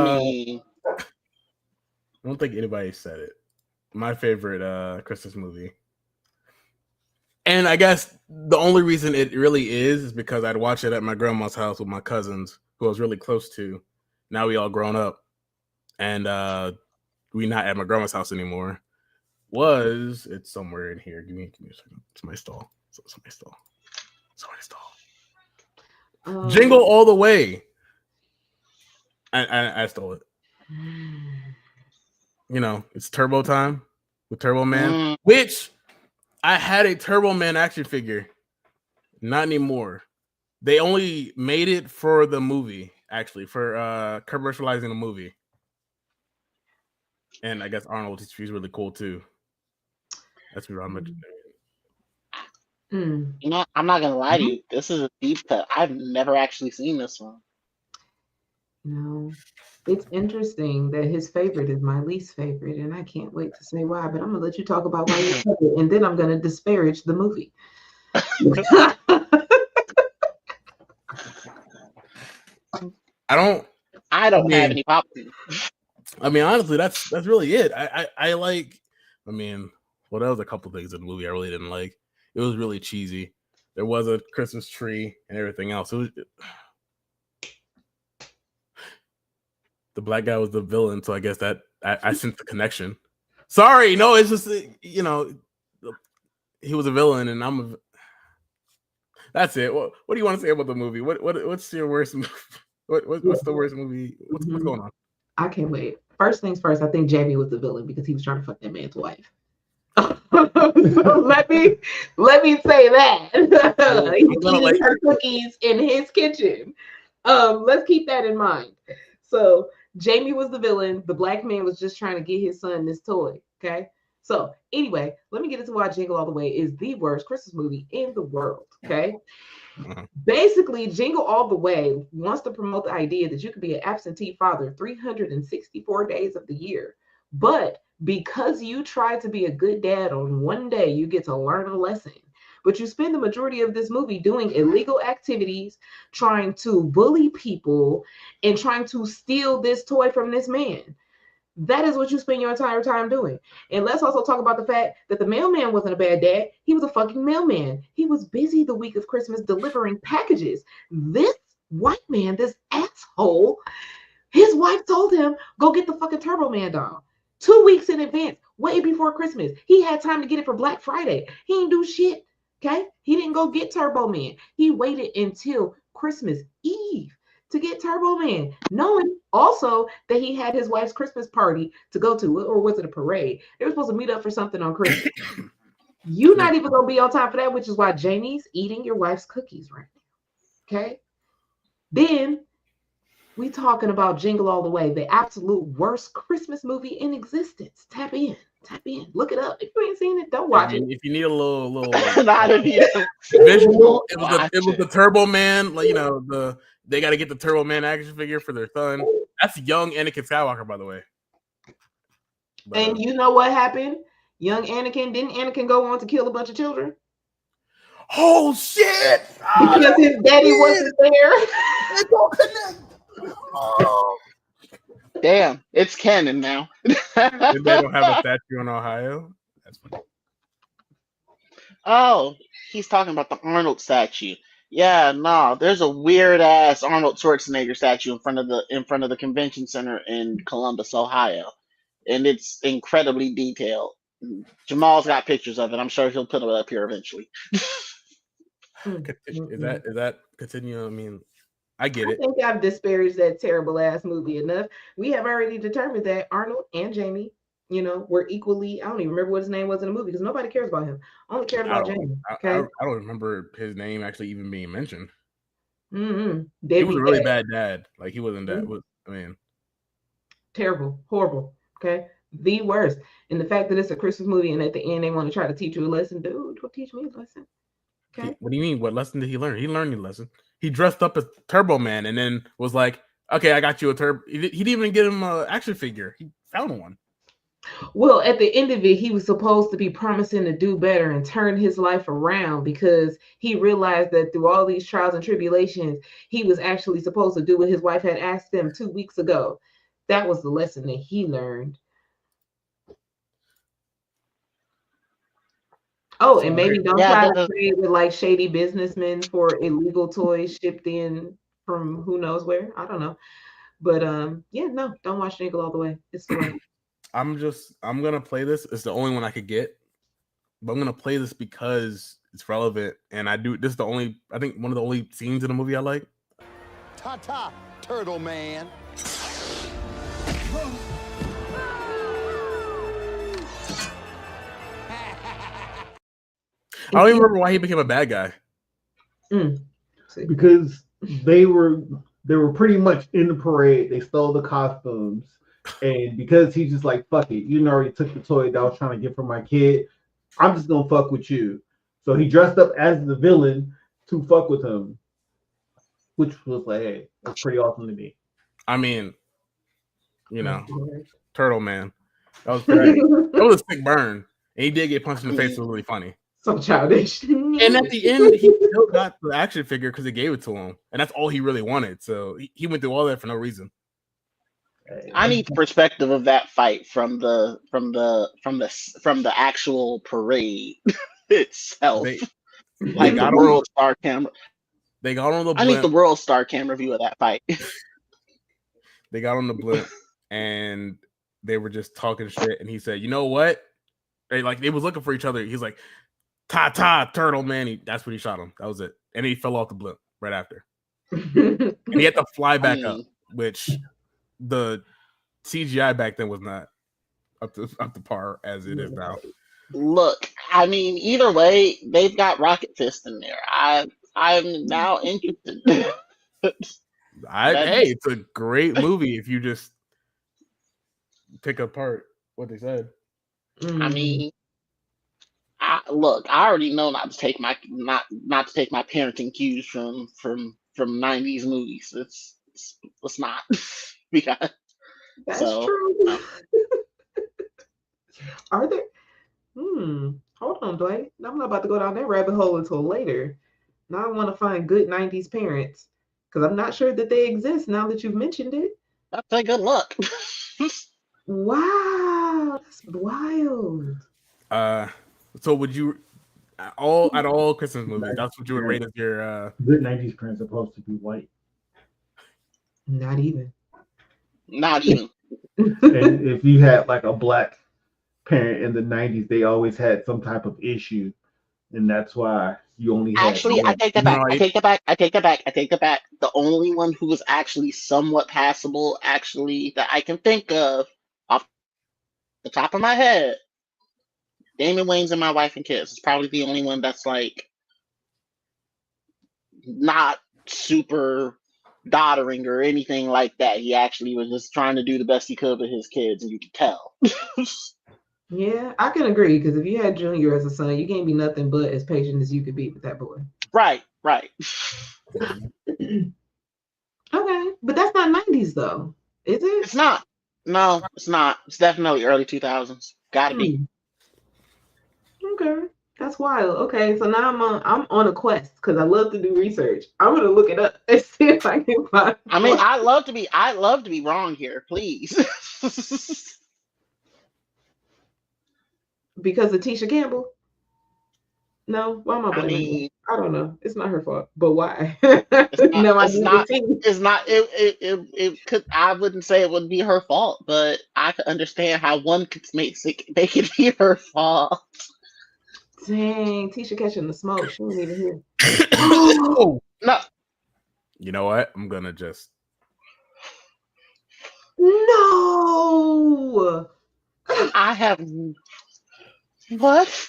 mean, I don't think anybody said it. My favorite Christmas movie. And I guess the only reason it really is because I'd watch it at my grandma's house with my cousins, who I was really close to. Now we all grown up. And we not at my grandma's house anymore. It's somewhere in here. Give me a second. It's my stall. Jingle All the Way. I stole it. It's Turbo time with Turbo Man, which I had a Turbo Man action figure. Not anymore. They only made it for the movie, actually, for commercializing the movie. And I guess Arnold, he's really cool too. That's what I'm I'm not gonna lie to you. This is a deep cut. I've never actually seen this one. No, it's interesting that his favorite is my least favorite, and I can't wait to say why. But I'm gonna let you talk about why you love it, and then I'm gonna disparage the movie. I don't have any popcorn. I mean, honestly, that's really it. I like. I mean, well, there was a couple things in the movie I really didn't like. It was really cheesy. There was a Christmas tree and everything else. The black guy was the villain, so I guess that I sensed the connection. Sorry, no, it's just he was a villain, and that's it. What do you want to say about the movie? What's your worst movie? What's the worst movie? What's going on? I can't wait. First things first, I think Jamie was the villain because he was trying to fuck that man's wife. So let me say that. He's eating her cookies in his kitchen. Let's keep that in mind. So Jamie was the villain. The black man was just trying to get his son this toy. Okay. So anyway, let me get into why Jingle All the Way is the worst Christmas movie in the world. Okay. Basically, Jingle All the Way wants to promote the idea that you can be an absentee father 364 days of the year. But because you try to be a good dad on one day, you get to learn a lesson. But you spend the majority of this movie doing illegal activities, trying to bully people, and trying to steal this toy from this man. That is what you spend your entire time doing. And let's also talk about the fact that the mailman wasn't a bad dad. He was a fucking mailman. He was busy the week of Christmas delivering packages. This white man, this asshole, his wife told him, go get the fucking Turbo Man doll 2 weeks in advance, way before Christmas. He had time to get it for Black Friday. He didn't do shit, okay? He didn't go get Turbo Man. He waited until Christmas Eve to get Turbo Man, knowing also that he had his wife's Christmas party to go to, or was it a parade? They were supposed to meet up for something on Christmas. You're not even gonna be on time for that, which is why Jamie's eating your wife's cookies right now. Okay. Then we talking about Jingle All the Way, the absolute worst Christmas movie in existence. Tap in, look it up. If you ain't seen it, don't watch it. If you need a little Not if you visual, it was the Turbo Man, they got to get the Turbo Man action figure for their son. That's young Anakin Skywalker, by the way. But, and you know what happened? Young Anakin, didn't Anakin go on to kill a bunch of children? Oh shit! Because his daddy wasn't there. It don't connect. Oh. Damn, it's canon now. And they don't have a statue in Ohio. That's funny. Oh, he's talking about the Arnold statue. Yeah, no, there's a weird ass Arnold Schwarzenegger statue in front of the convention center in Columbus, Ohio, and it's incredibly detailed. Jamal's got pictures of it. I'm sure he'll put it up here eventually. Is that continue? I mean, I get I it. think I've disparaged that terrible ass movie enough. We have already determined that Arnold and Jamie, were equally. I don't even remember what his name was in the movie because nobody cares about him. I only cared about Jamie. Okay. I don't remember his name actually even being mentioned. Mm-hmm. He was a really bad dad. Like he wasn't that. I mean, terrible, horrible. Okay, the worst. And the fact that it's a Christmas movie and at the end they want to try to teach you a lesson, dude. Don't teach me a lesson. Okay. What do you mean? What lesson did he learn? He learned a lesson. He dressed up as Turbo Man and then was like, "Okay, I got you a turbo." He didn't even get him an action figure. He found one. Well, at the end of it, he was supposed to be promising to do better and turn his life around because he realized that through all these trials and tribulations, he was actually supposed to do what his wife had asked him 2 weeks ago. That was the lesson that he learned. Oh, and maybe don't try to trade with like shady businessmen for illegal toys shipped in from who knows where. I don't know. But yeah, no, don't watch Jingle All the Way. It's the way. I'm gonna play this. It's the only one I could get, but I'm gonna play this because it's relevant, and this is I think one of the only scenes in the movie I like. Ta-ta, Turtle Man. I don't even remember why he became a bad guy. Because they were pretty much in the parade. They stole the costumes. And because he's just like, fuck it, you already took the toy that I was trying to get for my kid. I'm just gonna fuck with you. So he dressed up as the villain to fuck with him, which was like, hey, that's pretty awesome to me. I mean, Turtle Man. That was great. That was a sick burn. And he did get punched in the face. It was really funny. So childish. And at the end, he still got the action figure because they gave it to him, and that's all he really wanted. So he went through all that for no reason. I need the perspective of that fight from the actual parade itself. Like the World Star camera. They got on the blimp. I need the World Star camera view of that fight. They got on the blimp and they were just talking shit. And he said, "You know what?" They was looking for each other. He's like, "Ta-ta, Turtle Man." That's when he shot him. That was it. And he fell off the blimp right after. And he had to fly back up, which the CGI back then was not up to par as it is now. Look, I mean, either way, they've got Rocket Fist in there. I'm now interested. Hey, it's a great movie if you just pick apart what they said. I mean, I already know not to take my parenting cues from 90s movies. Let's not. That's true. Are there? Hold on, Dwight. I'm not about to go down that rabbit hole until later. Now I want to find good 90s parents because I'm not sure that they exist now that you've mentioned it. That's a good luck. Wow, that's wild. So would you at all Christmas movies? That's what you would rate as your good 90s parents are supposed to be white. Not even. And if you had like a black parent in the 90s, they always had some type of issue, and that's why you only had I take that back. The only one who was actually somewhat passable, that I can think of off the top of my head, Damon Wayans and My Wife and Kids is probably the only one that's like not super doddering or anything like that. He actually was just trying to do the best he could with his kids, and you could tell. Yeah, I can agree because if you had Junior as a son, you can't be nothing but as patient as you could be with that boy. Right. Okay, but that's not 90s though, is it? It's not. No, it's not. It's definitely early 2000s. Gotta be. Okay. That's wild. Okay, so now I'm on a quest because I love to do research. I'm gonna look it up and see if I can find. I mean, I'd love to be wrong here, please. Because of Tisha Campbell. No, why am I I blaming her? mean, I don't know. It's not her fault, but why? it's not, No, I it's need the not, tea. it's not, it could, I wouldn't say it would be her fault, but I could understand how one could make it be her fault. Dang, Tisha catching the smoke. She wasn't even here. Oh, No, you know what? I'm gonna just. No. I have, what?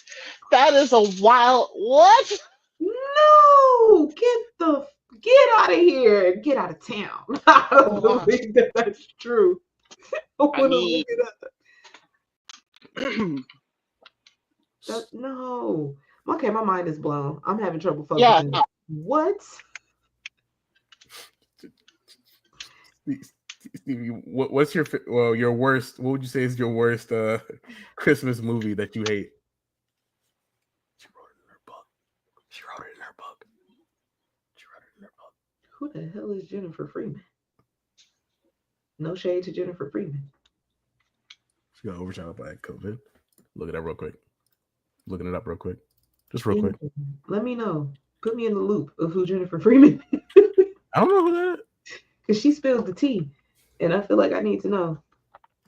That is a wild, what? No. Get out of here. Get out of town. I don't Uh, believe that that's true. I I want to mean, look it up. No. Okay, my mind is blown. I'm having trouble yeah, focusing. no, What? Stevie, what's your worst? What would you say is your worst Christmas movie that you hate? She wrote it in her book. She wrote it in her book. She wrote it in her book. Who the hell is Jennifer Freeman? No shade to Jennifer Freeman. She got overshadowed by COVID. Look at that real quick. Looking it up real quick. Just real quick. Let me know. Put me in the loop of who Jennifer Freeman is. I don't know who that is. Because she spilled the tea. And I feel like I need to know.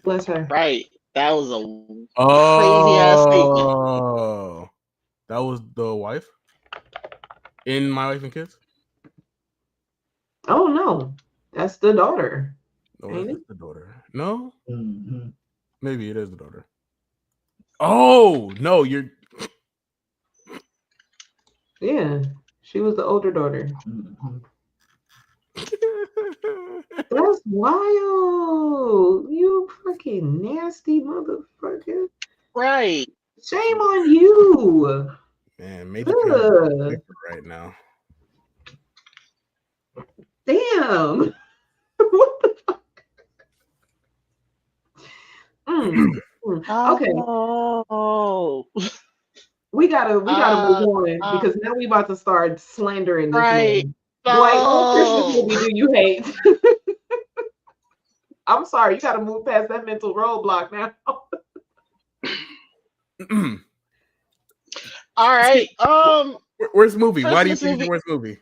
Bless her. right. That was a crazy ass statement. Oh, that was the wife in My Wife and Kids. Oh no. That's the daughter. No, Ain't it's it? the daughter. No, Mhm. maybe it is the daughter. Oh no, you're. Yeah. She was the older daughter. Mhm. That's wild. You fucking nasty motherfucker. Right. Shame on you. Man, Major Payne Ugh. right now. Damn. What the fuck? Okay. Oh. We gotta move on Uh, because now we about to start slandering this right. man. Dwight, what Christmas No. movie do you hate? I'm sorry, you gotta move past that mental roadblock now. All right. Worst movie? Why do you Christmas think it's your movie. worst movie?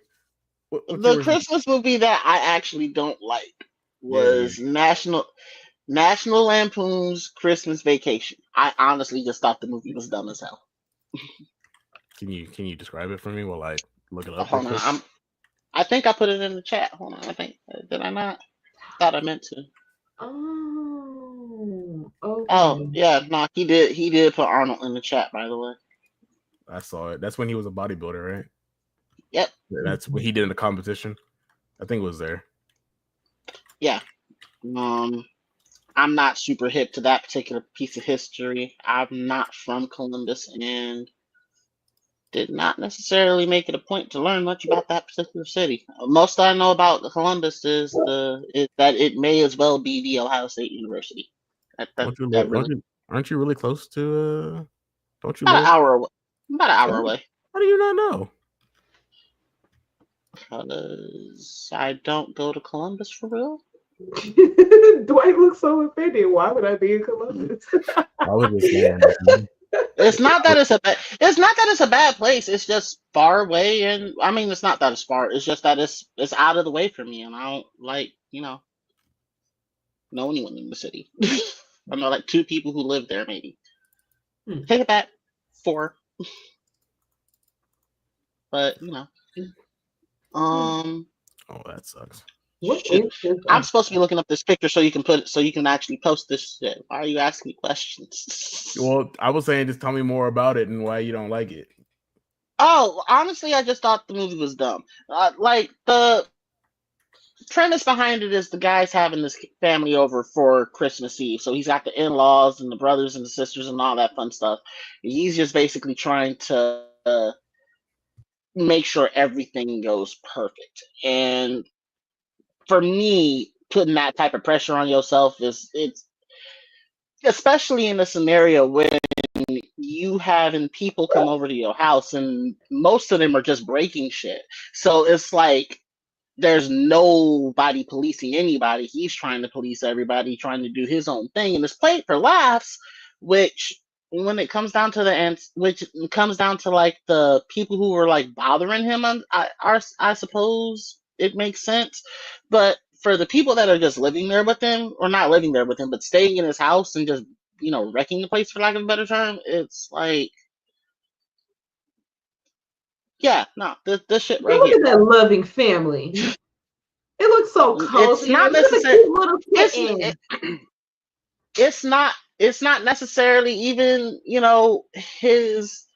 What's your The worst Christmas movie that I actually don't like movie? was National Lampoon's Christmas Vacation. I honestly just thought the movie was dumb as hell. Can you describe it for me while I look it up real Hold on. quick? I think I put it in the chat. Hold on. I think did I not? Thought I meant to. Oh, Oh okay. yeah, no, he did put Arnold in the chat, by the way. I saw it. That's when he was a bodybuilder, right? Yep. That's what he did in the competition. I think it was there. Yeah. I'm not super hip to that particular piece of history. I'm not from Columbus and did not necessarily make it a point to learn much about that particular city. Most I know about Columbus is that it may as well be the Ohio State University. That really Aren't you really close to? Don't you about an live? hour away. About an hour Oh, away. how do you not know? Because I don't go to Columbus for real. Dwight looks so offended. Why would I be in Columbus? I was just saying. It's not that it's a bad place. It's just far away, and I mean it's not that it's far. It's just that it's out of the way for me, and I don't like know anyone in the city. I know like 2 people who live there, maybe. Take it back, 4. But Oh, that sucks. What should is this? I'm supposed to be looking up this picture so you can actually post this shit. Why are you asking me questions? Well, I was saying, just tell me more about it and why you don't like it. Oh, honestly, I just thought the movie was dumb. Like the premise behind it is the guy's having this family over for Christmas Eve. So he's got the in-laws and the brothers and the sisters and all that fun stuff. He's just basically trying to make sure everything goes perfect. And for me, putting that type of pressure on yourself it's especially in a scenario when you having people come over to your house, and most of them are just breaking shit. So it's like there's nobody policing anybody. He's trying to police everybody, trying to do his own thing, and it's played for laughs. Which, when it comes down to which comes down to like the people who were like bothering him, I suppose it makes sense. But for the people that are just living there with him, or not living there with him, but staying in his house and just wrecking the place, for lack of a better term, it's like, yeah, no, this shit right Look here. at that loving family. It looks so cozy. It's not Look at the necessarily. cute little kitten. It's not necessarily even his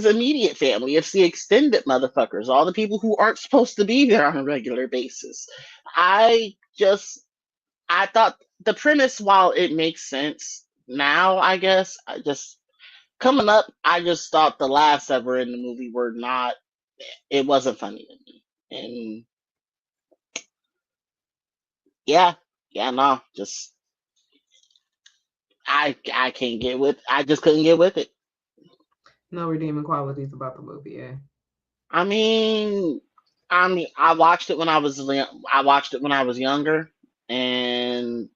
immediate family. It's the extended motherfuckers, all the people who aren't supposed to be there on a regular basis. I thought the premise, while it makes sense now, I guess, coming up, I just thought the laughs that were in the movie were not. It wasn't funny to me, and no, just I can't get with. I just couldn't get with it. No redeeming qualities about the movie, yeah. I mean, I watched it when I was younger, and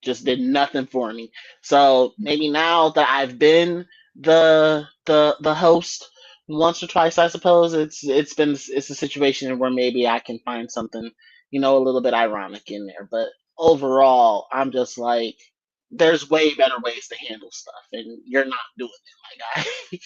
just did nothing for me. So maybe now that I've been the host once or twice, I suppose it's a situation where maybe I can find something a little bit ironic in there. But overall, I'm just like, there's way better ways to handle stuff, and you're not doing it, my guy.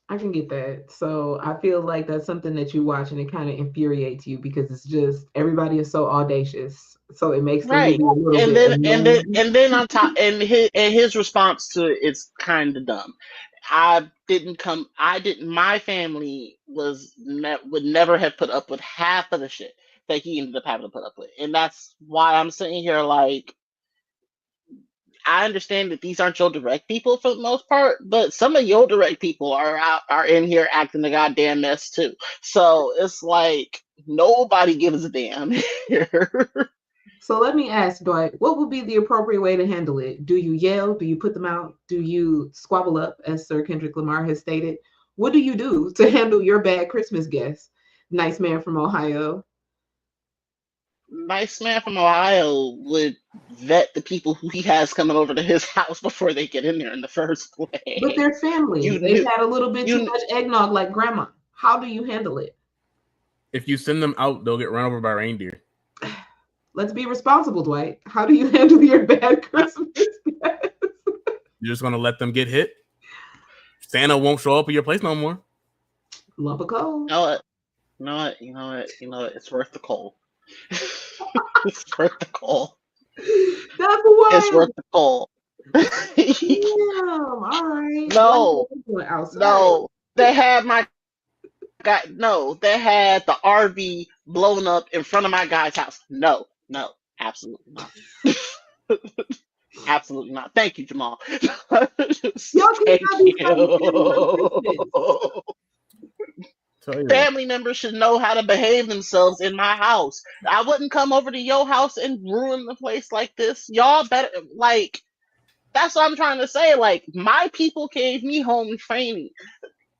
I can get that. So I feel like that's something that you watch and it kind of infuriates you because it's just everybody is so audacious. So it makes the Right. movie a little And bit then on top, and his response to it is kind of dumb. My family would never have put up with half of the shit that he ended up having to put up with. And that's why I'm sitting here like, I understand that these aren't your direct people for the most part, but some of your direct people are in here acting the goddamn mess too. So it's like nobody gives a damn here. So let me ask, Dwight, what would be the appropriate way to handle it? Do you yell? Do you put them out? Do you squabble up, as Sir Kendrick Lamar has stated? What do you do to handle your bad Christmas guest? Nice man from Ohio. Nice man from Ohio would vet the people who he has coming over to his house before they get in there in the first place. But they're family. They've had a little bit too much eggnog like grandma. How do you handle it? If you send them out, they'll get run over by reindeer. Let's be responsible, Dwight. How do you handle your bad Christmas guests? You're just gonna let them get hit? Santa won't show up at your place no more. Lump of coal. You know what? It's worth the coal. It's worth the coal. That's what. It's worth the coal. Damn. All right. No. They had they had the RV blown up in front of my guy's house. No, absolutely not. Absolutely not. Thank you, Jamal. Thank you. Family members should know how to behave themselves in my house. I wouldn't come over to your house and ruin the place like this. Y'all better, like, that's what I'm trying to say. Like, my people gave me home training.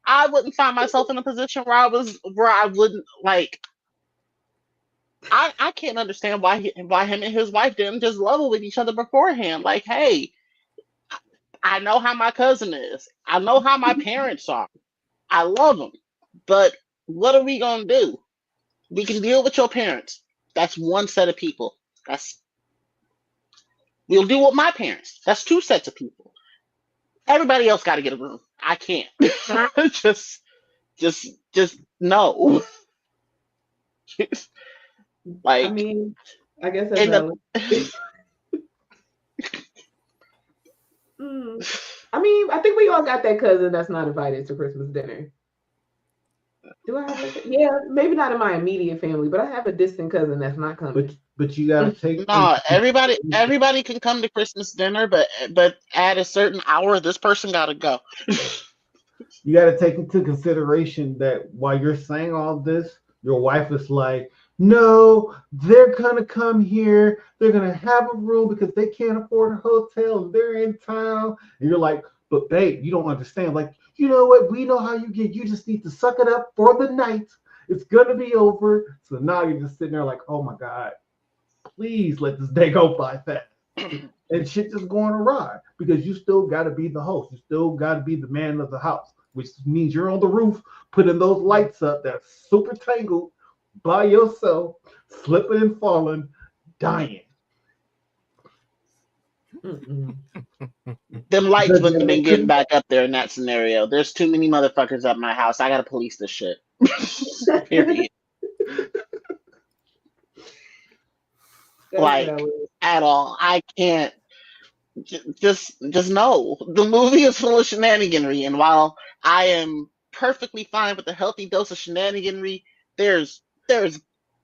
I wouldn't find myself in a position where I wouldn't, like, I can't understand why him and his wife didn't just level with each other beforehand. Like, hey, I know how my cousin is. I know how my parents are. I love them. But what are we going to do? We can deal with your parents. That's one set of people. We'll deal with my parents. That's two sets of people. Everybody else got to get a room. I can't. just no. Like, I mean, I guess that's valid. I mean, I think we all got that cousin that's not invited to Christmas dinner. Do I have yeah, maybe not in my immediate family, but I have a distant cousin that's not coming. But you gotta take everybody can come to Christmas dinner, but at a certain hour, this person gotta go. You gotta take into consideration that while you're saying all this, your wife is like, no, they're gonna come here. They're gonna have a room because they can't afford a hotel and they're in town. And you're like, but babe, you don't understand. Like, you know what? We know how you get. You just need to suck it up for the night. It's gonna be over. So now you're just sitting there like, oh my God, please let this day go by fast. And shit just going awry because you still got to be the host. You still got to be the man of the house, which means you're on the roof putting those lights up that's super tangled by yourself, slipping and falling, dying. Mm-mm. Them lights wouldn't have been getting back up there in that scenario. There's too many motherfuckers at my house. I gotta police this shit. Period. That's Like valid. at all. I can't. Just no. The movie is full of shenaniganry, and while I am perfectly fine with a healthy dose of shenaniganry, there's there's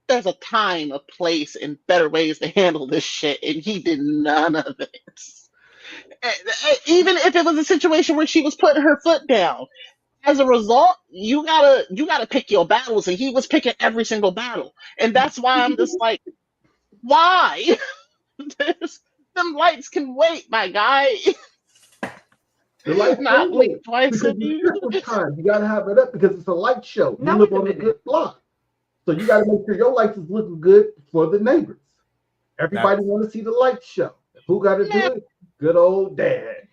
there's a time, a place, and better ways to handle this shit, and he did none of it. Even if it was a situation where she was putting her foot down, as a result, you gotta pick your battles, and he was picking every single battle, and that's why I'm just like, why? Them lights can wait, my guy. The lights Not can blink wait twice because a it's year. Christmas time. You got to have it up because it's a light show. You Now, live wait a on a minute. good block. So you got to make sure your lights is looking good for the neighbors. Everybody want to see the light show. Who got to do Man, it? Good old dad.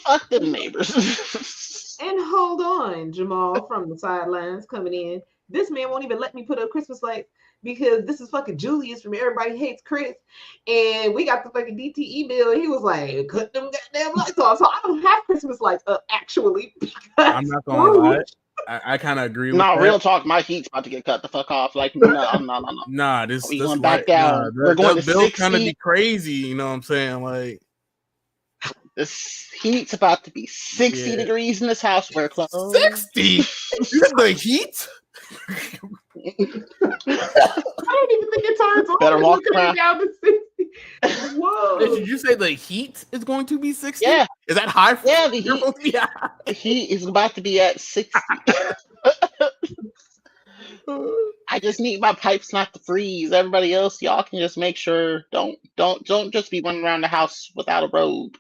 fuck them neighbors. And hold on, Jamal from the sidelines coming in. This man won't even let me put up Christmas lights because this is fucking Julius from Everybody Hates Chris. And we got the fucking DTE bill. And he was like, cut them goddamn lights off. So I don't have Christmas lights up actually. I'm not gonna lie. I kind of agree with No, that. real talk. My heat's about to get cut the fuck off. Like, no. Nah, this We this going light, back down. We're going to bill's kind of 60. be crazy. You know what I'm saying? Like, This heat's about to be 60 yeah, degrees in this house. We're closed. 60. The heat. I don't even think it turns on. Better walk Looking around. down to 60. Whoa. Did you say the heat is going to be 60? Yeah. Is that high? For Yeah, the you're heat. supposed to be high? The heat is about to be at 60. I just need my pipes not to freeze. Everybody else, y'all can just make sure don't just be running around the house without a robe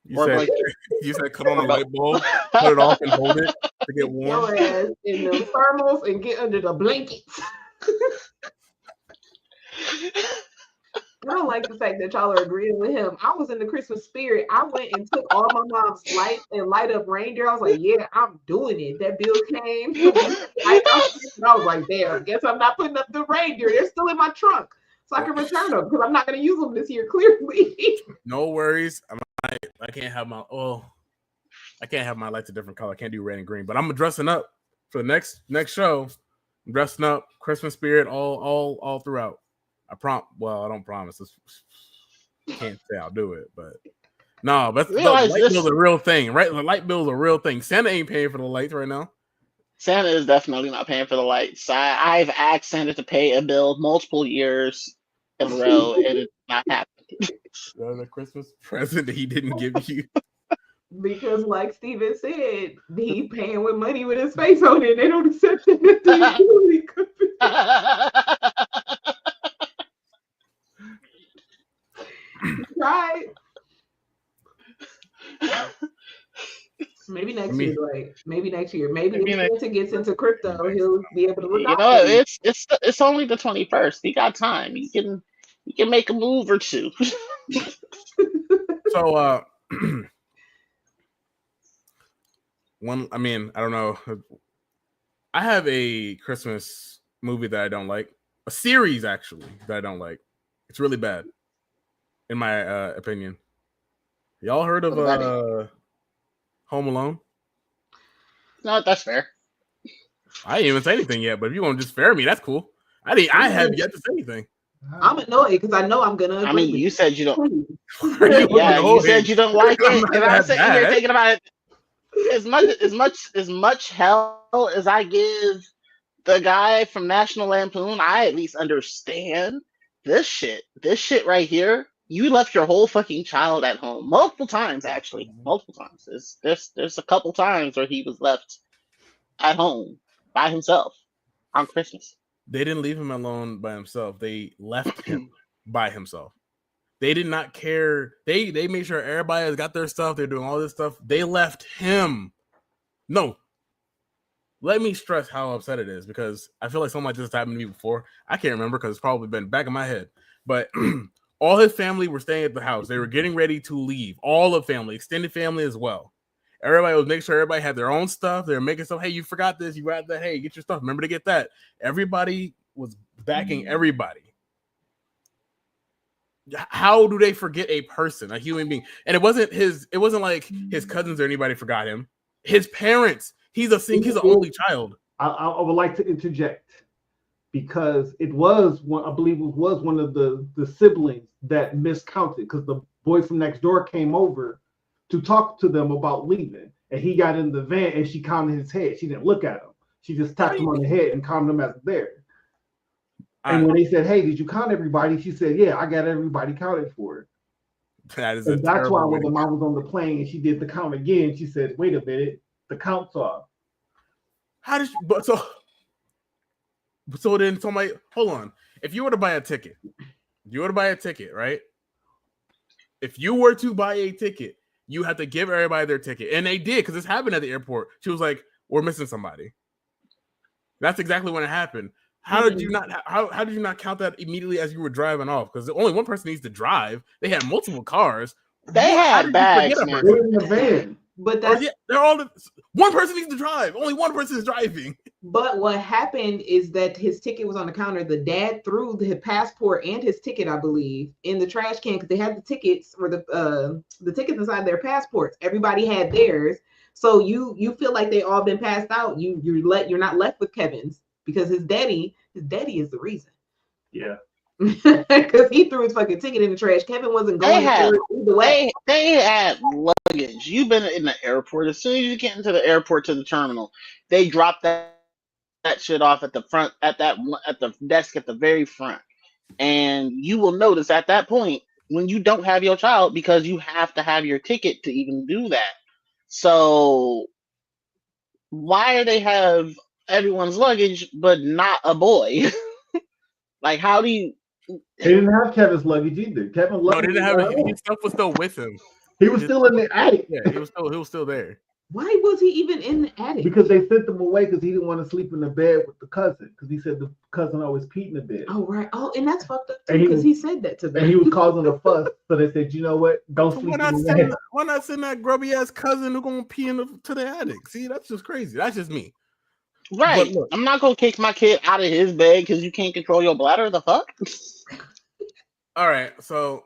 You or a said blanket. you said cut on the light bulb, put it off, and hold it to get warm. Your ass in the thermals and get under the blankets. I don't like the fact that y'all are agreeing with him. I was in the Christmas spirit. I went and took all my mom's lights and light up reindeer. I was like, yeah, I'm doing it. That bill came. I was like, damn, guess I'm not putting up the reindeer. They're still in my trunk. So I can return them because I'm not going to use them this year, clearly. No worries. I can't have my I can't have my lights a different color. I can't do red and green. But I'm dressing up for the next show. I'm dressing up, Christmas spirit all throughout. Well, I don't promise. Can't say I'll do it, but no, but the light bill's a real thing, right? The light bill's a real thing. Santa ain't paying for the lights right now. Santa is definitely not paying for the lights. I've asked Santa to pay a bill multiple years in a row, and it's not happening. That's a Christmas present that he didn't give you. Because, like Steven said, he paying with money with his face on it. They don't accept it. Right. Maybe next year, like maybe next year. Maybe if Santa gets into crypto, he'll be able to look You know, it's only the 21st. We got time. You can make a move or two. So I don't know. I have a Christmas movie that I don't like. A series actually that I don't like. It's really bad. In my opinion. Y'all heard of Home Alone? No, that's fair. I didn't even say anything yet, but if you want to just fair me, that's cool. I have yet to say anything. I'm annoyed because I know I'm gonna. I mean, you said you don't. You said you don't like it, and I'm sitting here thinking about it. As much hell as I give the guy from National Lampoon, I at least understand this shit. This shit right here. You left your whole fucking child at home multiple times, actually, multiple times. There's a couple times where he was left at home by himself on Christmas. They didn't leave him alone by himself. They left him by himself. They did not care. They made sure everybody has got their stuff. They're doing all this stuff. They left him. No. Let me stress how upset it is, because I feel like something like this happened to me before. I can't remember because it's probably been back in my head. But all his family were staying at the house. They were getting ready to leave. All of family, extended family as well. Everybody was making sure everybody had their own stuff. They were making stuff. Hey, you forgot this. You got that. Hey, get your stuff. Remember to get that. Everybody was backing everybody. How do they forget a person, a human being? And it wasn't like his cousins or anybody forgot him. His parents. He's an only child. I would like to interject, because it was one, I believe it was one of the siblings that miscounted, because the boy from next door came over to talk to them about leaving, and he got in the van and she counted his head. She didn't look at him. She just tapped him on the head and counted him as there. And when they said, "Hey, did you count everybody?" She said, "Yeah, I got everybody counted for it." That's why when the mom was on the plane and she did the count again, she said, "Wait a minute, the count's off." How did so then somebody, hold on. If you were to buy a ticket, right? If you were to buy a ticket, you have to give everybody their ticket. And they did, because this happened at the airport. She was like, "We're missing somebody." That's exactly when it happened. How did you not count that immediately as you were driving off? Because only one person needs to drive. They had multiple cars. They had bags, man. They're in the van. But that's one person needs to drive. Only one person is driving. But what happened is that his ticket was on the counter. The dad threw his passport and his ticket, I believe, in the trash can, because they had the tickets or the tickets inside their passports. Everybody had theirs. So you feel like they all been passed out. You're not left with Kevin's, because his daddy is the reason. Yeah. Because he threw his fucking ticket in the trash. Kevin wasn't going either way. They had luggage. You've been in the airport. As soon as you get into the airport to the terminal, they drop that shit off at the front, at the desk at the very front. And you will notice at that point when you don't have your child, because you have to have your ticket to even do that. So why do they have everyone's luggage but not a boy? Like, how do you? They didn't have Kevin's luggage either. Kevin's luggage. No, they didn't have it. His stuff was still with him. He was still in the attic. Yeah, he was still there. Why was he even in the attic? Because they sent him away because he didn't want to sleep in the bed with the cousin, because he said the cousin always peed in the bed. Oh, right. Oh, and that's fucked up too, because he said that to them. And he was causing a fuss, so they said, "You know what? Don't sleep in the bed." Why not send that grubby ass cousin who gonna pee to the attic? See, that's just crazy. That's just me. Right. Look, I'm not gonna kick my kid out of his bed because you can't control your bladder. The fuck? All right, so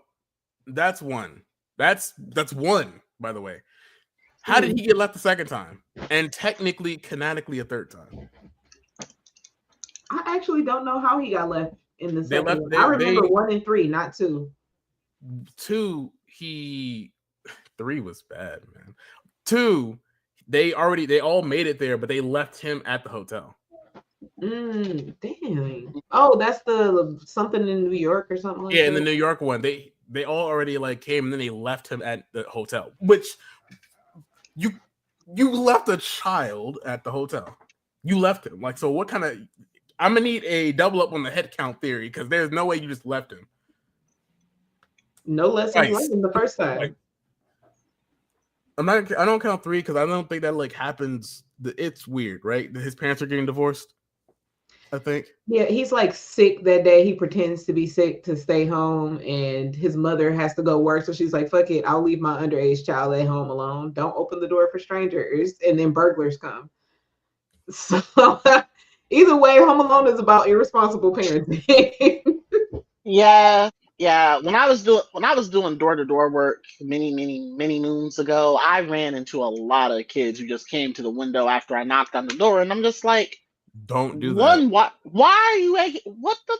that's one. That's one, by the way. How did he get left the second time? And technically, canonically, a third time. I actually don't know how he got left in the second one. I remember 1 and 3, not 2. 2, 3 was bad, man. 2, they all made it there, but they left him at the hotel. Damn. Oh, that's the something in New York or something like that? Yeah, in the New York one, they all already like came, and then they left him at the hotel. Which you left a child at the hotel. You left him. Like, so what kind of? I'm gonna need a double up on the head count theory, because there's no way you just left him. No lessons learned the first time. Like, I don't count 3 because I don't think that like happens. It's weird, right? His parents are getting divorced, I think. Yeah, he's like sick that day. He pretends to be sick to stay home, and his mother has to go work. So she's like, "Fuck it, I'll leave my underage child at home alone. Don't open the door for strangers." And then burglars come. So either way, Home Alone is about irresponsible parenting. Yeah. When I was doing door-to-door work many moons ago, I ran into a lot of kids who just came to the window after I knocked on the door, and I'm just like, don't do that. Why are you? What the?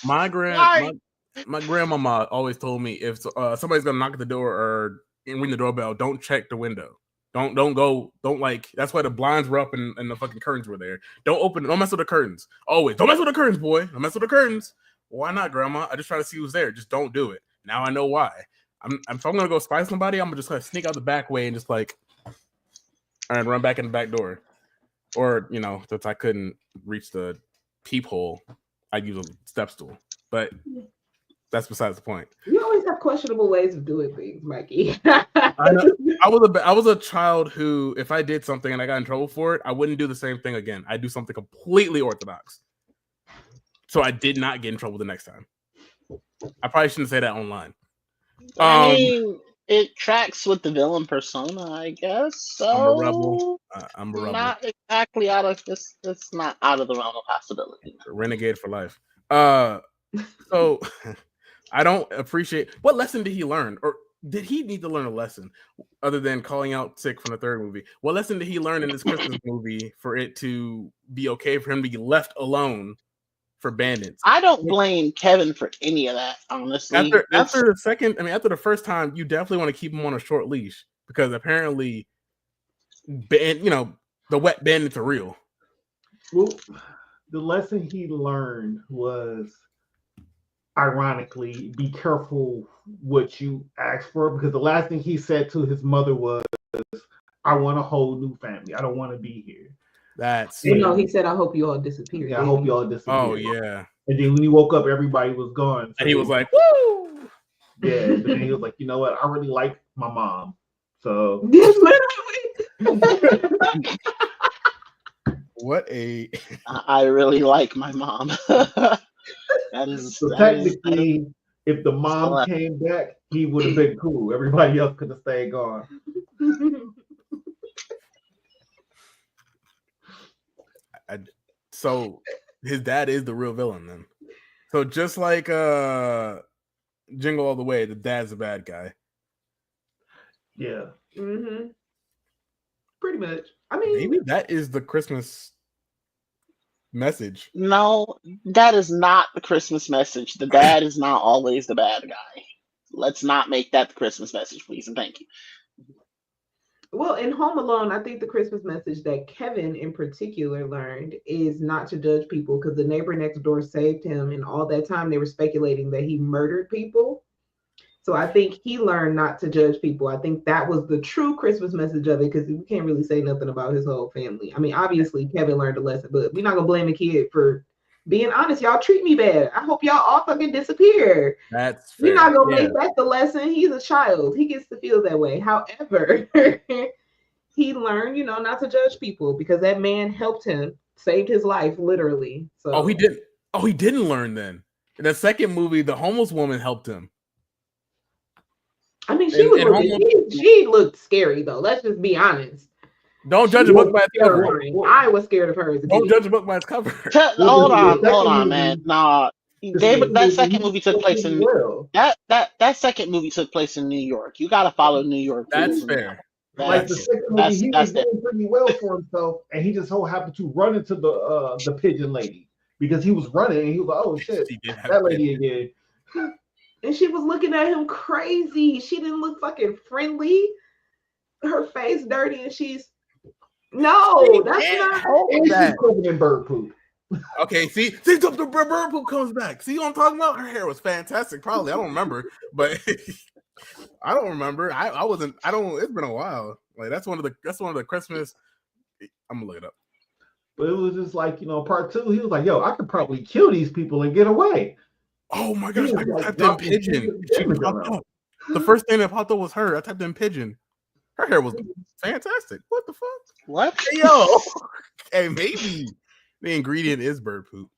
My grandmama always told me, if somebody's gonna knock at the door or ring the doorbell, don't check the window. Don't go. Don't like. That's why the blinds were up and the fucking curtains were there. Don't open. Don't mess with the curtains. Always. Don't mess with the curtains, boy. Don't mess with the curtains. Why not, Grandma? I just try to see who's there. Just don't do it. Now I know why. If I'm gonna go spy somebody, I'm just gonna sneak out the back way and just like, and run back in the back door. Or, since I couldn't reach the peephole, I'd use a step stool. But that's besides the point. You always have questionable ways of doing things, Mikey. I know. I was a child who, if I did something and I got in trouble for it, I wouldn't do the same thing again. I'd do something completely orthodox. So I did not get in trouble the next time. I probably shouldn't say that online. I mean, it tracks with the villain persona, I guess. So I'm a rebel. I'm a rebel. Not exactly out of this. It's not out of the realm of possibility. Renegade for life. So I don't appreciate. What lesson did he learn, or did he need to learn a lesson other than calling out sick from the third movie? What lesson did he learn in this Christmas movie for it to be okay for him to be left alone for bandits? I don't blame Kevin for any of that, honestly. After the first time, you definitely want to keep him on a short leash because apparently, the wet bandits are real. Well, the lesson he learned was, ironically, be careful what you ask for, because the last thing he said to his mother was, I want a whole new family. I don't want to be here. That's he said, I hope you all disappear. Yeah, I hope you all disappear. Oh yeah. And then when he woke up, everybody was gone. So and he was like, woo! Yeah, but then he was like, you know what? I really like my mom. So what a I really like my mom. That is so technically, if the mom came back, he would have been cool. Everybody else could have stayed gone. So his dad is the real villain then. So just like Jingle All the Way, the dad's a bad guy. Yeah. Mm-hmm. Pretty much. I mean, maybe that is the Christmas message. No, that is not the Christmas message. The dad is not always the bad guy. Let's not make that the Christmas message, please, and thank you. Well, in Home Alone, I think the Christmas message that Kevin in particular learned is not to judge people, because the neighbor next door saved him, and all that time they were speculating that he murdered people. So I think he learned not to judge people. I think that was the true Christmas message of it, because we can't really say nothing about his whole family. I mean, obviously Kevin learned a lesson, but we're not gonna blame the kid for being honest. Y'all treat me bad. I hope y'all all fucking disappear. That's fair. We're not gonna make that the lesson. He's a child. He gets to feel that way. However, he learned, not to judge people, because that man helped him, saved his life, literally. So he didn't learn then. In the second movie, the homeless woman helped him. I mean, she looked scary though. Let's just be honest. Don't judge a book by its cover. I was scared of her. Don't judge a book by its cover. Hold on, man. Nah, that second movie took place in that second movie took place in New York. You got to follow New York. That's fair. Like the second movie, he was doing pretty well for himself, and he just so happened to run into the pigeon lady, because he was running and he was like, "Oh shit, that lady again." And she was looking at him crazy. She didn't look fucking friendly. Her face dirty, and she's that's not she's covered in bird poop. Okay, see, the bird poop comes back. See what I'm talking about? Her hair was fantastic. Probably, I don't remember, but I don't remember. I wasn't. I don't. It's been a while. Like that's one of the Christmas. I'm gonna look it up. But it was just like, part two. He was like, "Yo, I could probably kill these people and get away." Oh my gosh! I typed in pigeon. She popped up. The first thing that popped up was her. I typed in pigeon. Her hair was fantastic. What the fuck? What? Hey, yo. Hey, maybe the ingredient is bird poop.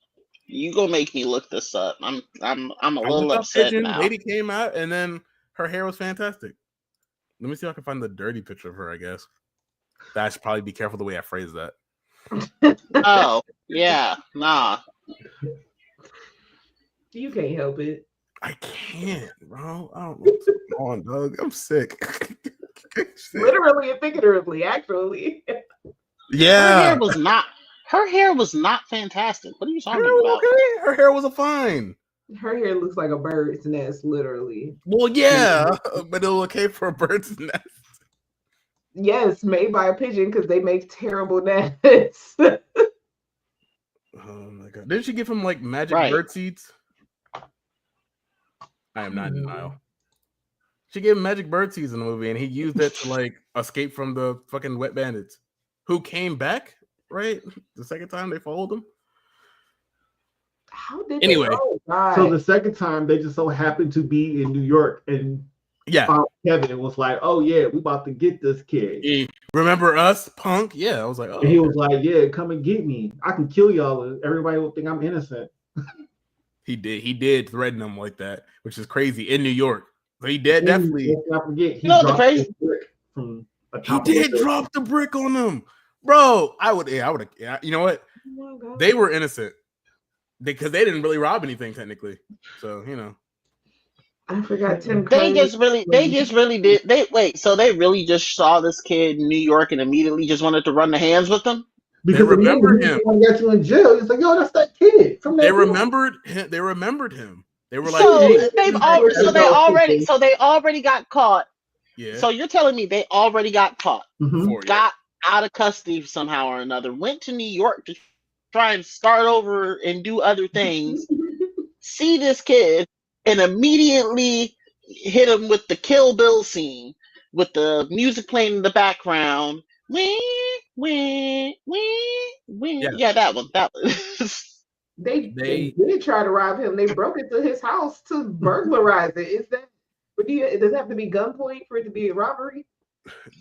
You gonna make me look this up? I'm a little upset pigeon, now. Lady came out, and then her hair was fantastic. Let me see if I can find the dirty picture of her. I guess I should probably be careful the way I phrase that. Oh yeah, nah. You can't help it. I can't, bro. I don't know what's going on, Doug. I'm sick. Literally and figuratively, actually. Yeah. Her hair was not fantastic. What are you talking about? Okay. Her hair was fine. Her hair looks like a bird's nest, literally. Well, yeah, but it was okay for a bird's nest. Yes, made by a pigeon, because they make terrible nests. Oh my god! Didn't she give him like magic bird seeds? I am not in denial. She gave him magic bird seeds in the movie, and he used it to like escape from the fucking wet bandits, who came back, right? The second time they followed him. How did Anyway, so the second time they just so happened to be in New York and found Kevin and was like, "Oh yeah, we about to get this kid. Remember us, punk?" Yeah, I was like, "Oh." And he was like, "Yeah, come and get me. I can kill y'all, and everybody will think I'm innocent." He did threaten them like that, which is crazy in New York. So he did definitely. Let's not forget, he No, the dropped crazy- the brick from a He top did drop the brick on them, bro. I would have. You know what? Oh They were innocent because they didn't really rob anything technically. So you know. I forgot Tim. They just really did. So they really just saw this kid in New York and immediately just wanted to run the hands with him. Because they remembered him. When got you in jail, it's like, "Yo, that's that kid from that." They remembered him. They remembered him. They were like, so hey, they already got caught. Yeah. So you're telling me they already got caught, Mhm. got out of custody somehow or another, went to New York to try and start over and do other things, see this kid, and immediately hit him with the Kill Bill scene with the music playing in the background. Wee, wee, wee, wee. Yes. Yeah, that one. They did try to rob him. They broke into his house to burglarize it. Is that? Does it have to be gunpoint for it to be a robbery?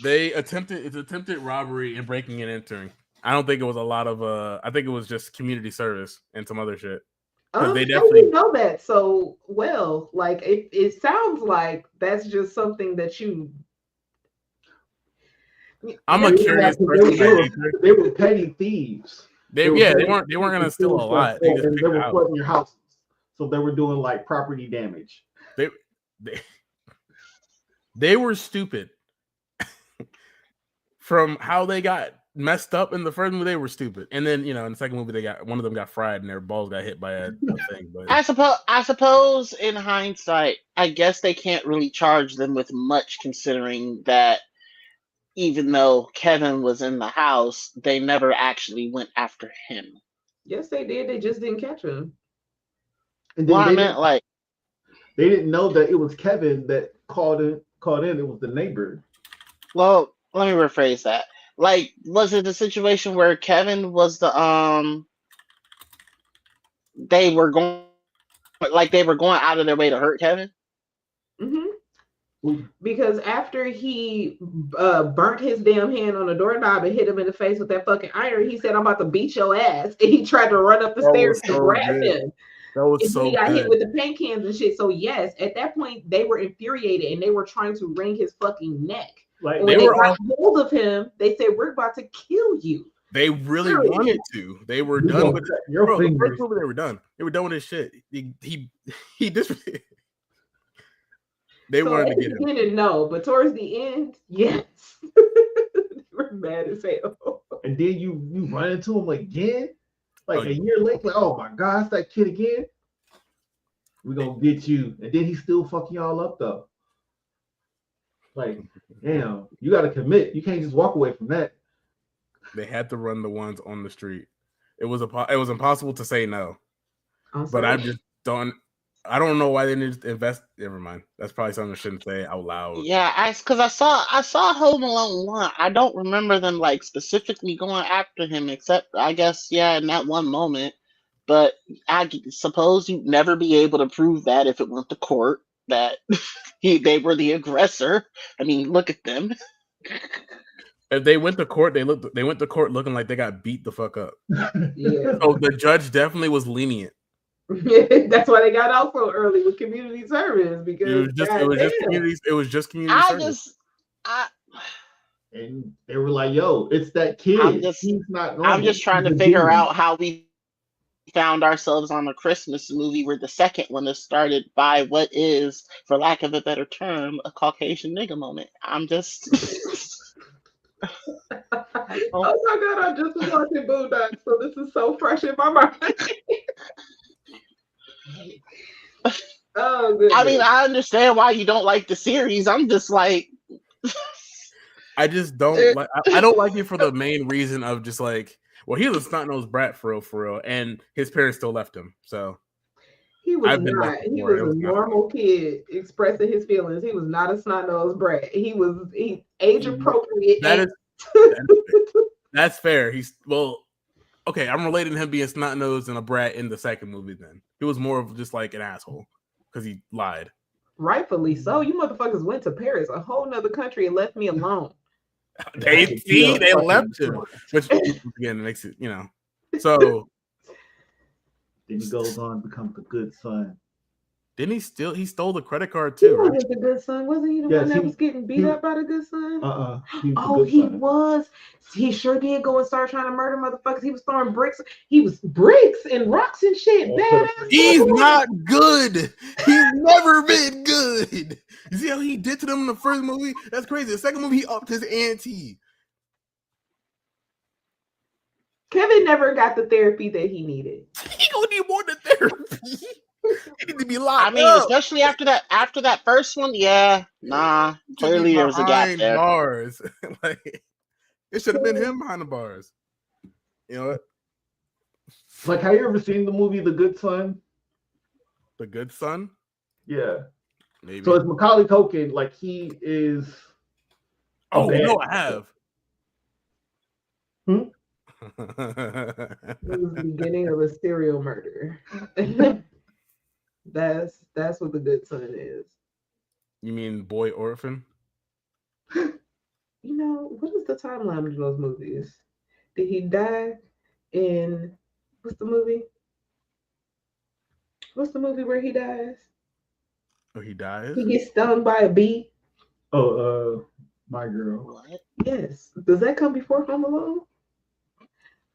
It's attempted robbery and breaking and entering. I don't think it was a lot of I think it was just community service and some other shit. They definitely know that so well. Like it sounds like that's just something that you. I'm a curious person. They were petty thieves. They weren't gonna steal a lot. They just picked were out. flooding your houses, so they were doing like property damage. They were stupid. From how they got messed up in the first movie, they were stupid, and then in the second movie, one of them got fried and their balls got hit by a thing. But I suppose in hindsight, I guess they can't really charge them with much, considering that even though Kevin was in the house, they never actually went after him. Yes, they did. They just didn't catch him. And then they didn't know that it was Kevin that called in. It was the neighbor. Well, let me rephrase that. Like, was it the situation where Kevin was the they were going out of their way to hurt Kevin? Mm-hmm. Because after he burnt his damn hand on the doorknob and hit him in the face with that fucking iron, he said, "I'm about to beat your ass," and he tried to run up the stairs to grab him. That was and so he got good. hit with the paint cans and shit. So yes, at that point they were infuriated and they were trying to wring his fucking neck. Like when they got hold of him, they said, "We're about to kill you." They really wanted to. They were done with it. The first movie, they were done. They were done with his shit. He just. They wanted to get him. Didn't know, but towards the end, yes, they were mad as hell. And then you run into him again, like a year later. Like, oh my God, it's that kid again. We're gonna get you, and then he's still fucking y'all up though. Like, damn, you got to commit. You can't just walk away from that. They had to run the ones on the street. It was impossible to say no. But I just don't. I don't know why they didn't invest. Never mind. That's probably something I shouldn't say out loud. Yeah, because I saw Home Alone 1. I don't remember them like specifically going after him, except I guess in that one moment. But I suppose you'd never be able to prove that if it went to court that they were the aggressor. I mean, look at them. If they went to court, they went to court looking like they got beat the fuck up. Yeah. So the judge definitely was lenient. That's why they got out so early with community service, because it was just community service. And they were like, "Yo, it's that kid. He's not normal." I'm just trying to figure out how we found ourselves on a Christmas movie where the second one is started by what is, for lack of a better term, a Caucasian nigga moment. I'm just. Oh my God, I just was watching Boondocks, so this is so fresh in my mind. Oh, goodness. I mean, I understand why you don't like the series. I'm just like, I just don't like. I don't like it for the main reason of just like, well, he was a snot-nosed brat for real, and his parents still left him. So he was not. He was a normal kid expressing his feelings. He was not a snot-nosed brat. He was age appropriate. That's fair. okay, I'm relating him being snot nosed and a brat in the second movie. Then he was more of just like an asshole because he lied. Rightfully so. You motherfuckers went to Paris, a whole nother country, and left me alone. They left him, which again makes it, So then he goes on to become the good son. Didn't he steal? He stole the credit card He too, right? wasn't the good son. Wasn't he the one that was getting beat up by the good son? He was. He sure did go and start trying to murder motherfuckers. He was throwing bricks. He was bricks and rocks and shit. Badass. He's not good. He's never been good. You see how he did to them in the first movie? That's crazy. The second movie, he upped his ante. Kevin never got the therapy that he needed. He gonna need more than therapy. He need to be locked up. Especially after that first one, clearly there was a gap there. Bars. Like, it should have been him behind the bars. You know what? Like, have you ever seen the movie The Good Son? The Good Son? Yeah. Maybe. So it's Macaulay Culkin. Like, he is. Oh no, I have. It was the beginning of a serial murder. That's what The Good Son is. You mean Boy Orphan? What is the timeline of those movies? Did he die in what's the movie? What's the movie where he dies? Oh, he dies? He gets stung by a bee. Oh, My Girl. What? Yes. Does that come before Home Alone?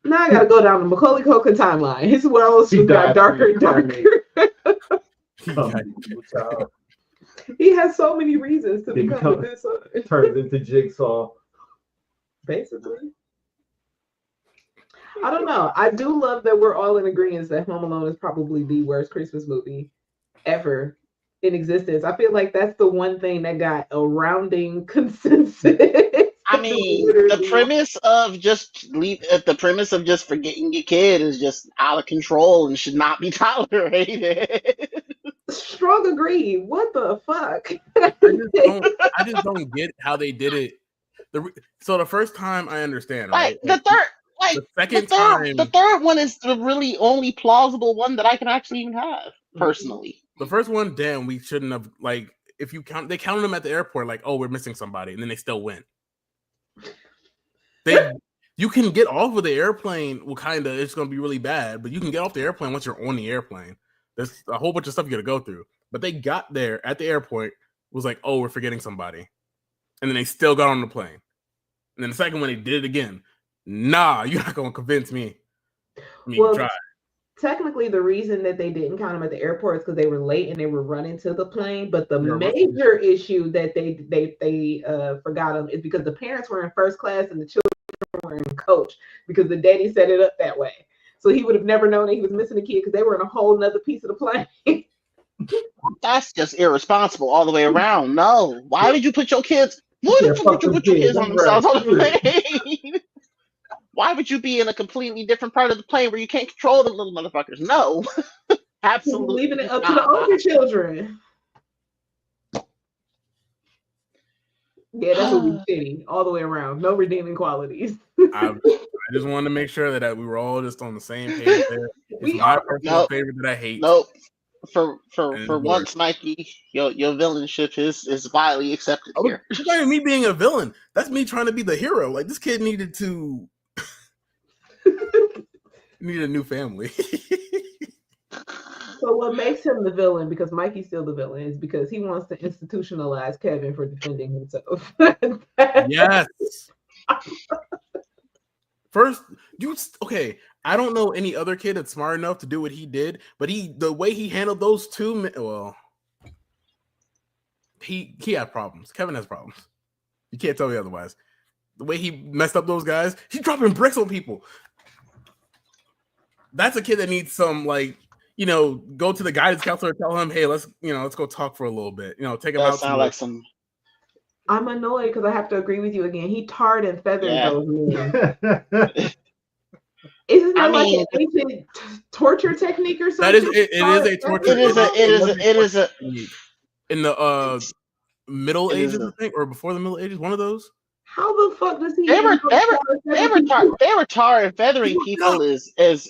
Now I gotta go down the Macaulay Culkin timeline. His world got darker and darker. He has so many reasons to become a good son. Turns into Jigsaw. Basically. I don't know. I do love that we're all in agreement that Home Alone is probably the worst Christmas movie ever in existence. I feel like that's the one thing that got a rounding consensus. I mean, the premise of just forgetting your kid is just out of control and should not be tolerated. Strong agree. What the fuck? I just don't get how they did it. So the first time I understand, right? The third one is the really only plausible one that I can actually even have personally. The first one, damn, we shouldn't have. Like, if you count, they counted them at the airport. Like, oh, we're missing somebody, and then they still went. You can get off of the airplane. Well, kind of. It's going to be really bad, but you can get off the airplane once you're on the airplane. There's a whole bunch of stuff you got to go through. But they got there at the airport. Was like, oh, we're forgetting somebody, and then they still got on the plane. And then the second one, they did it again. Nah, you're not gonna convince me. Try. Technically, the reason that they didn't count them at the airport is because they were late and they were running to the plane. But the major issue that they forgot them is because the parents were in first class and the children were in coach because the daddy set it up that way. So he would have never known that he was missing a kid because they were in a whole nother piece of the plane. That's just irresponsible all the way around. No, why would you put your kids? Why would you put your kids on themselves on the plane? Why would you be in a completely different part of the plane where you can't control them little motherfuckers? No, absolutely. Leaving it up to the older children. Yeah, that movie shitty all the way around. No redeeming qualities. I just wanted to make sure that we were all just on the same page there. It's my personal favorite that I hate. Nope. For once, Mikey, your villainship is widely accepted here. It's not even me being a villain. That's me trying to be the hero. Like, this kid needed to need a new family. So what makes him the villain, because Mikey's still the villain, is because he wants to institutionalize Kevin for defending himself. Yes. First, okay. I don't know any other kid that's smart enough to do what he did, but the way he handled those two, well, he had problems. Kevin has problems. You can't tell me otherwise. The way he messed up those guys, he's dropping bricks on people. That's a kid that needs some, like, go to the guidance counselor and tell him, hey, let's go talk for a little bit. Take him out. Sound like some. I'm annoyed because I have to agree with you again. He tarred and feathered those men. Isn't that like an ancient torture technique or something? It is a torture. It is a in the Middle Ages, I think, or before the Middle Ages. One of those. How the fuck does he? They even were know they were the they were tar, people? they were tar and feathering Look people up.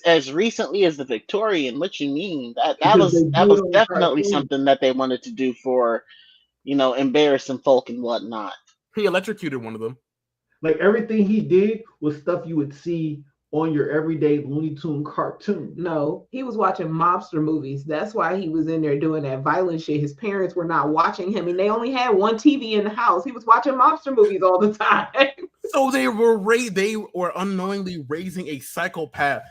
as recently as the Victorian. What you mean? That Because they that do it was on the definitely cartoon. something that they wanted to do for, embarrassing folk and whatnot. He electrocuted one of them. Like everything he did was stuff you would see on your everyday Looney Tune cartoon. No, he was watching mobster movies. That's why he was in there doing that violent shit. His parents were not watching him, and they only had one TV in the house. He was watching mobster movies all the time. So they were unknowingly raising a psychopath.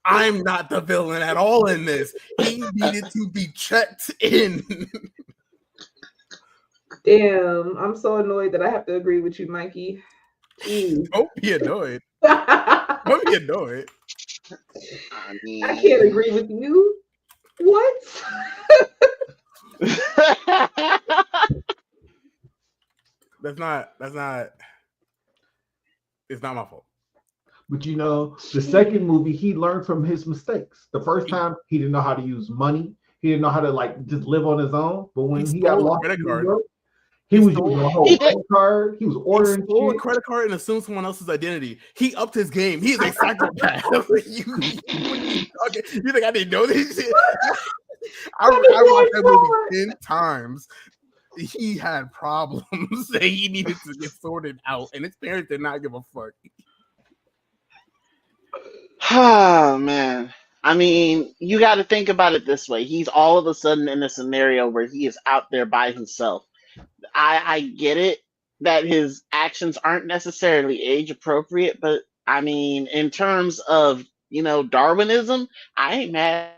I'm not the villain at all in this. He needed to be checked in. Damn, I'm so annoyed that I have to agree with you, Mikey. Jeez. Don't be annoyed. I Don't be annoyed. I mean, can't agree with you. What? That's not. It's not my fault. But the second movie, he learned from his mistakes. The first time, he didn't know how to use money. He didn't know how to just live on his own. But when he got stole a lost credit in card. New York, he was using a whole He did. credit card. He was ordering He stole a shit. credit card and assumed someone else's identity. He upped his game. He is a psychopath. you think I didn't know this shit? I watched that movie 10 times. He had problems that he needed to get sorted out, and his parents did not give a fuck. Oh man. I mean, you got to think about it this way. He's all of a sudden in a scenario where he is out there by himself. I get it that his actions aren't necessarily age appropriate, but I mean, in terms of, Darwinism, I ain't mad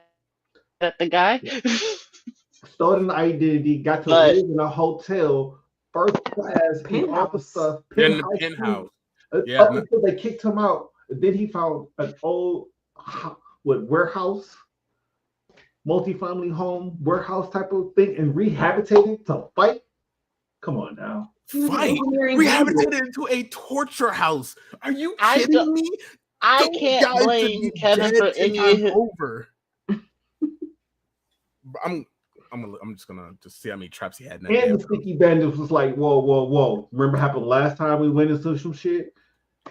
at the guy. Stole an identity, got to But- live in a hotel, first class, and all the stuff. In the penthouse. Yeah. Up until they kicked him out. And then he found an old warehouse, multifamily home, warehouse type of thing, and rehabilitated to fight. Come on now. Fight. Rehabilitated into a torture house. Are you kidding me? I Those can't guys blame should be Kevin dead for 10 any of times his. over. I'm just gonna see how many traps he had in that And damn the sticky bandits was like, whoa. Remember what happened last time we went into some shit?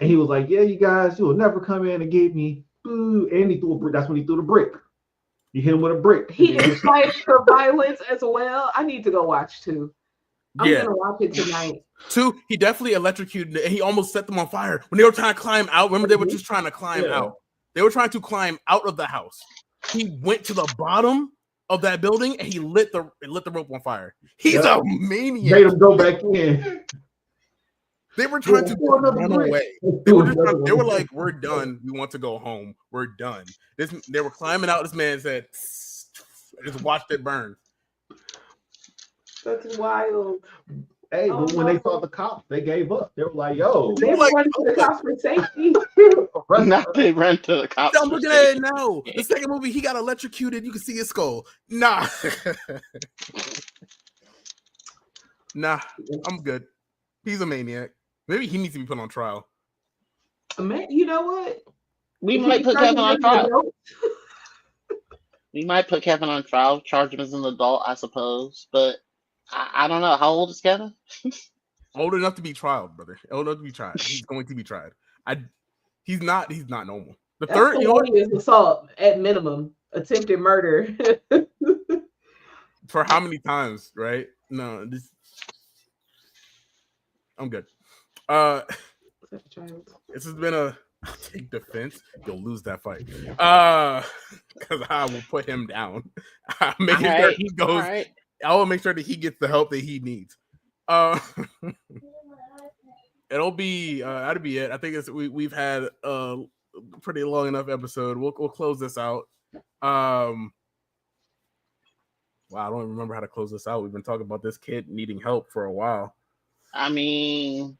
And he was like, yeah, you guys, you'll never come in and get me. Boo. And he threw a brick. That's when he threw the brick. You hit him with a brick. He incited for violence as well. I need to go watch 2. I'm Yeah. gonna watch it tonight. 2, he definitely electrocuted and he almost set them on fire when they were trying to climb out. Remember, they were just trying to climb out. They were trying to climb out of the house. He went to the bottom of that building and he lit the rope on fire. He's a maniac. Made him go back in. They were trying to run away. They were like, "We're done. We want to go home. We're done." They were climbing out. This man said, "Just watched it burn." That's wild. Hey, but when they saw the cops, they gave up. They were like, "Yo, They were running to the cops for safety." Now they run to the cops. I'm looking at it now. The second movie, he got electrocuted. You can see his skull. Nah, nah, I'm good. He's a maniac. Maybe he needs to be put on trial. Man, you know what? We might put Kevin on trial. We might put Kevin on trial, charge him as an adult, I suppose. But I don't know. How old is Kevin? Old enough to be tried, brother. Old enough to be tried. He's going to be tried. He's not normal. The That's third, felonious assault at minimum, attempted murder. for how many times, right? No, I'm good. This has been I'll take defense. You'll lose that fight. Because I will put him down. Making sure he goes. Right. I will make sure that he gets the help that he needs. That'll be it. I think we've had a pretty long enough episode. We'll close this out. Wow, I don't even remember how to close this out. We've been talking about this kid needing help for a while. I mean,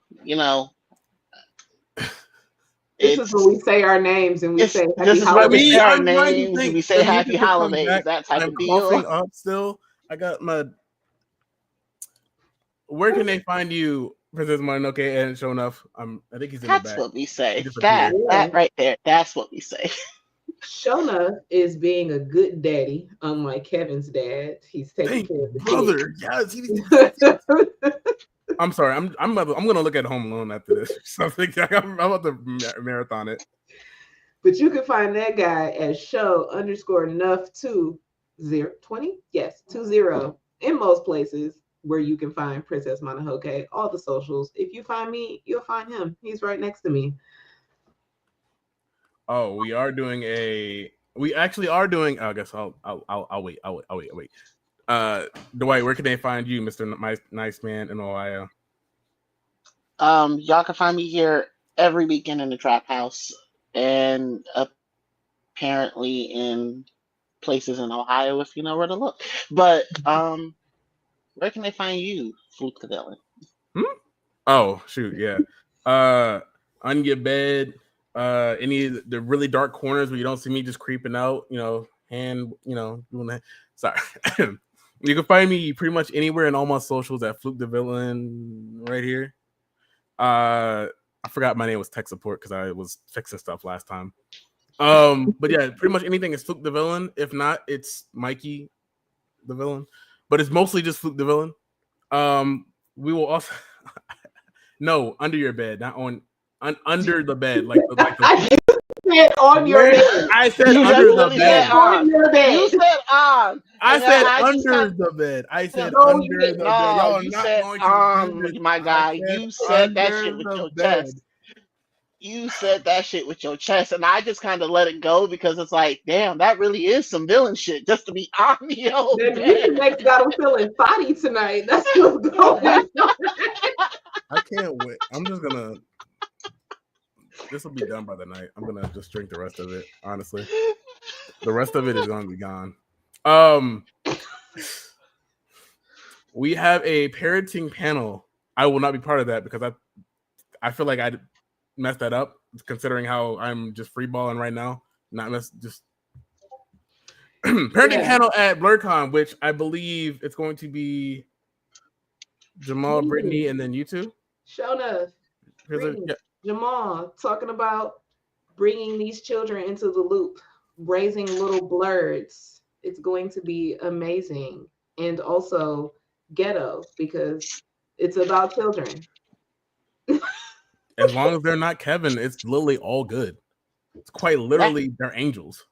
this is when we say our names and we say happy this is where we say our holidays. names and we say happy holidays. Back, that type I'm of deal. Up still. I got my. Where can they find you, Princess Mononoke and Show Enough? I think he's in the back. That's what we say. That right there. That's what we say. Shona is being a good daddy, unlike Kevin's dad. He's taking care of the brother. Yes, I'm sorry. I'm gonna look at Home Alone after this. Something I'm about to marathon it. But you can find that guy at show_nuff2020. Yes, 20 in most places where you can find Princess Mononoke. All the socials. If you find me, you'll find him. He's right next to me. Oh, we actually are doing. I guess I'll wait. Dwight, where can they find you, Mr. Nice Man in Ohio? Y'all can find me here every weekend in the Trap House, and apparently in places in Ohio if you know where to look. But where can they find you, Fluke the Villain? Oh shoot, yeah. On your bed, any of the really dark corners where you don't see me just creeping out, doing that. Sorry. You can find me pretty much anywhere in all my socials at Fluke the Villain right here. I forgot my name was tech support because I was fixing stuff last time. But yeah, pretty much anything is Fluke the Villain. If not, it's Mikey the Villain. But it's mostly just Fluke the Villain. We will also under your bed, not under the bed, like the said on your bed. I said under the bed. On your bed. You said on. I said under the bed. I said under the bed. Y'all are not going to my guy. You said that shit with your chest. You said that shit with your chest, and I just kind of let it go because it's like, damn, that really is some villain shit just to be on your bed. Next got him feeling body tonight. That's what's going on. I can't wait. I'm just gonna. This will be done by the night. I'm gonna just drink the rest of it. Honestly, the rest of it is gonna be gone. We have a parenting panel. I will not be part of that because I feel like I messed that up, considering how I'm just freeballing right now. Just parenting panel at BlerdCon, which I believe it's going to be Jamal, Brittany, and then you two. Show enough. Yeah. Jamal talking about bringing these children into the loop, raising little blerds. It's going to be amazing. And also ghetto, because it's about children. As long as they're not Kevin, it's literally all good. It's quite literally they're angels.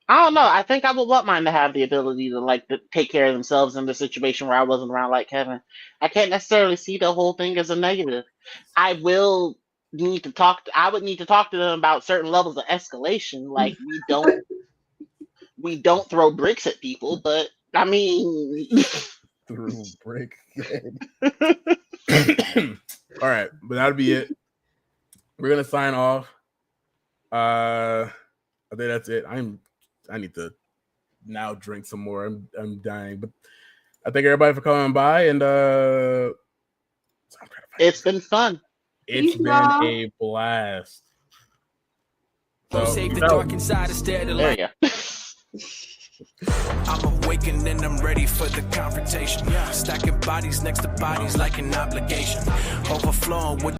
I don't know. I think I would want mine to have the ability to take care of themselves in the situation where I wasn't around like Kevin. I can't necessarily see the whole thing as a negative. I would need to talk to them about certain levels of escalation. Like we don't throw bricks at people, but I mean through brick. All right, but that'll be it. We're gonna sign off. I think that's it. I need to now drink some more. I'm dying, but I thank everybody for coming by, and it's been fun. It's been a blast. So, save the dark inside instead of there you go. I'm awakened and I'm ready for the confrontation. Stacking bodies next to bodies like an obligation. Overflowing with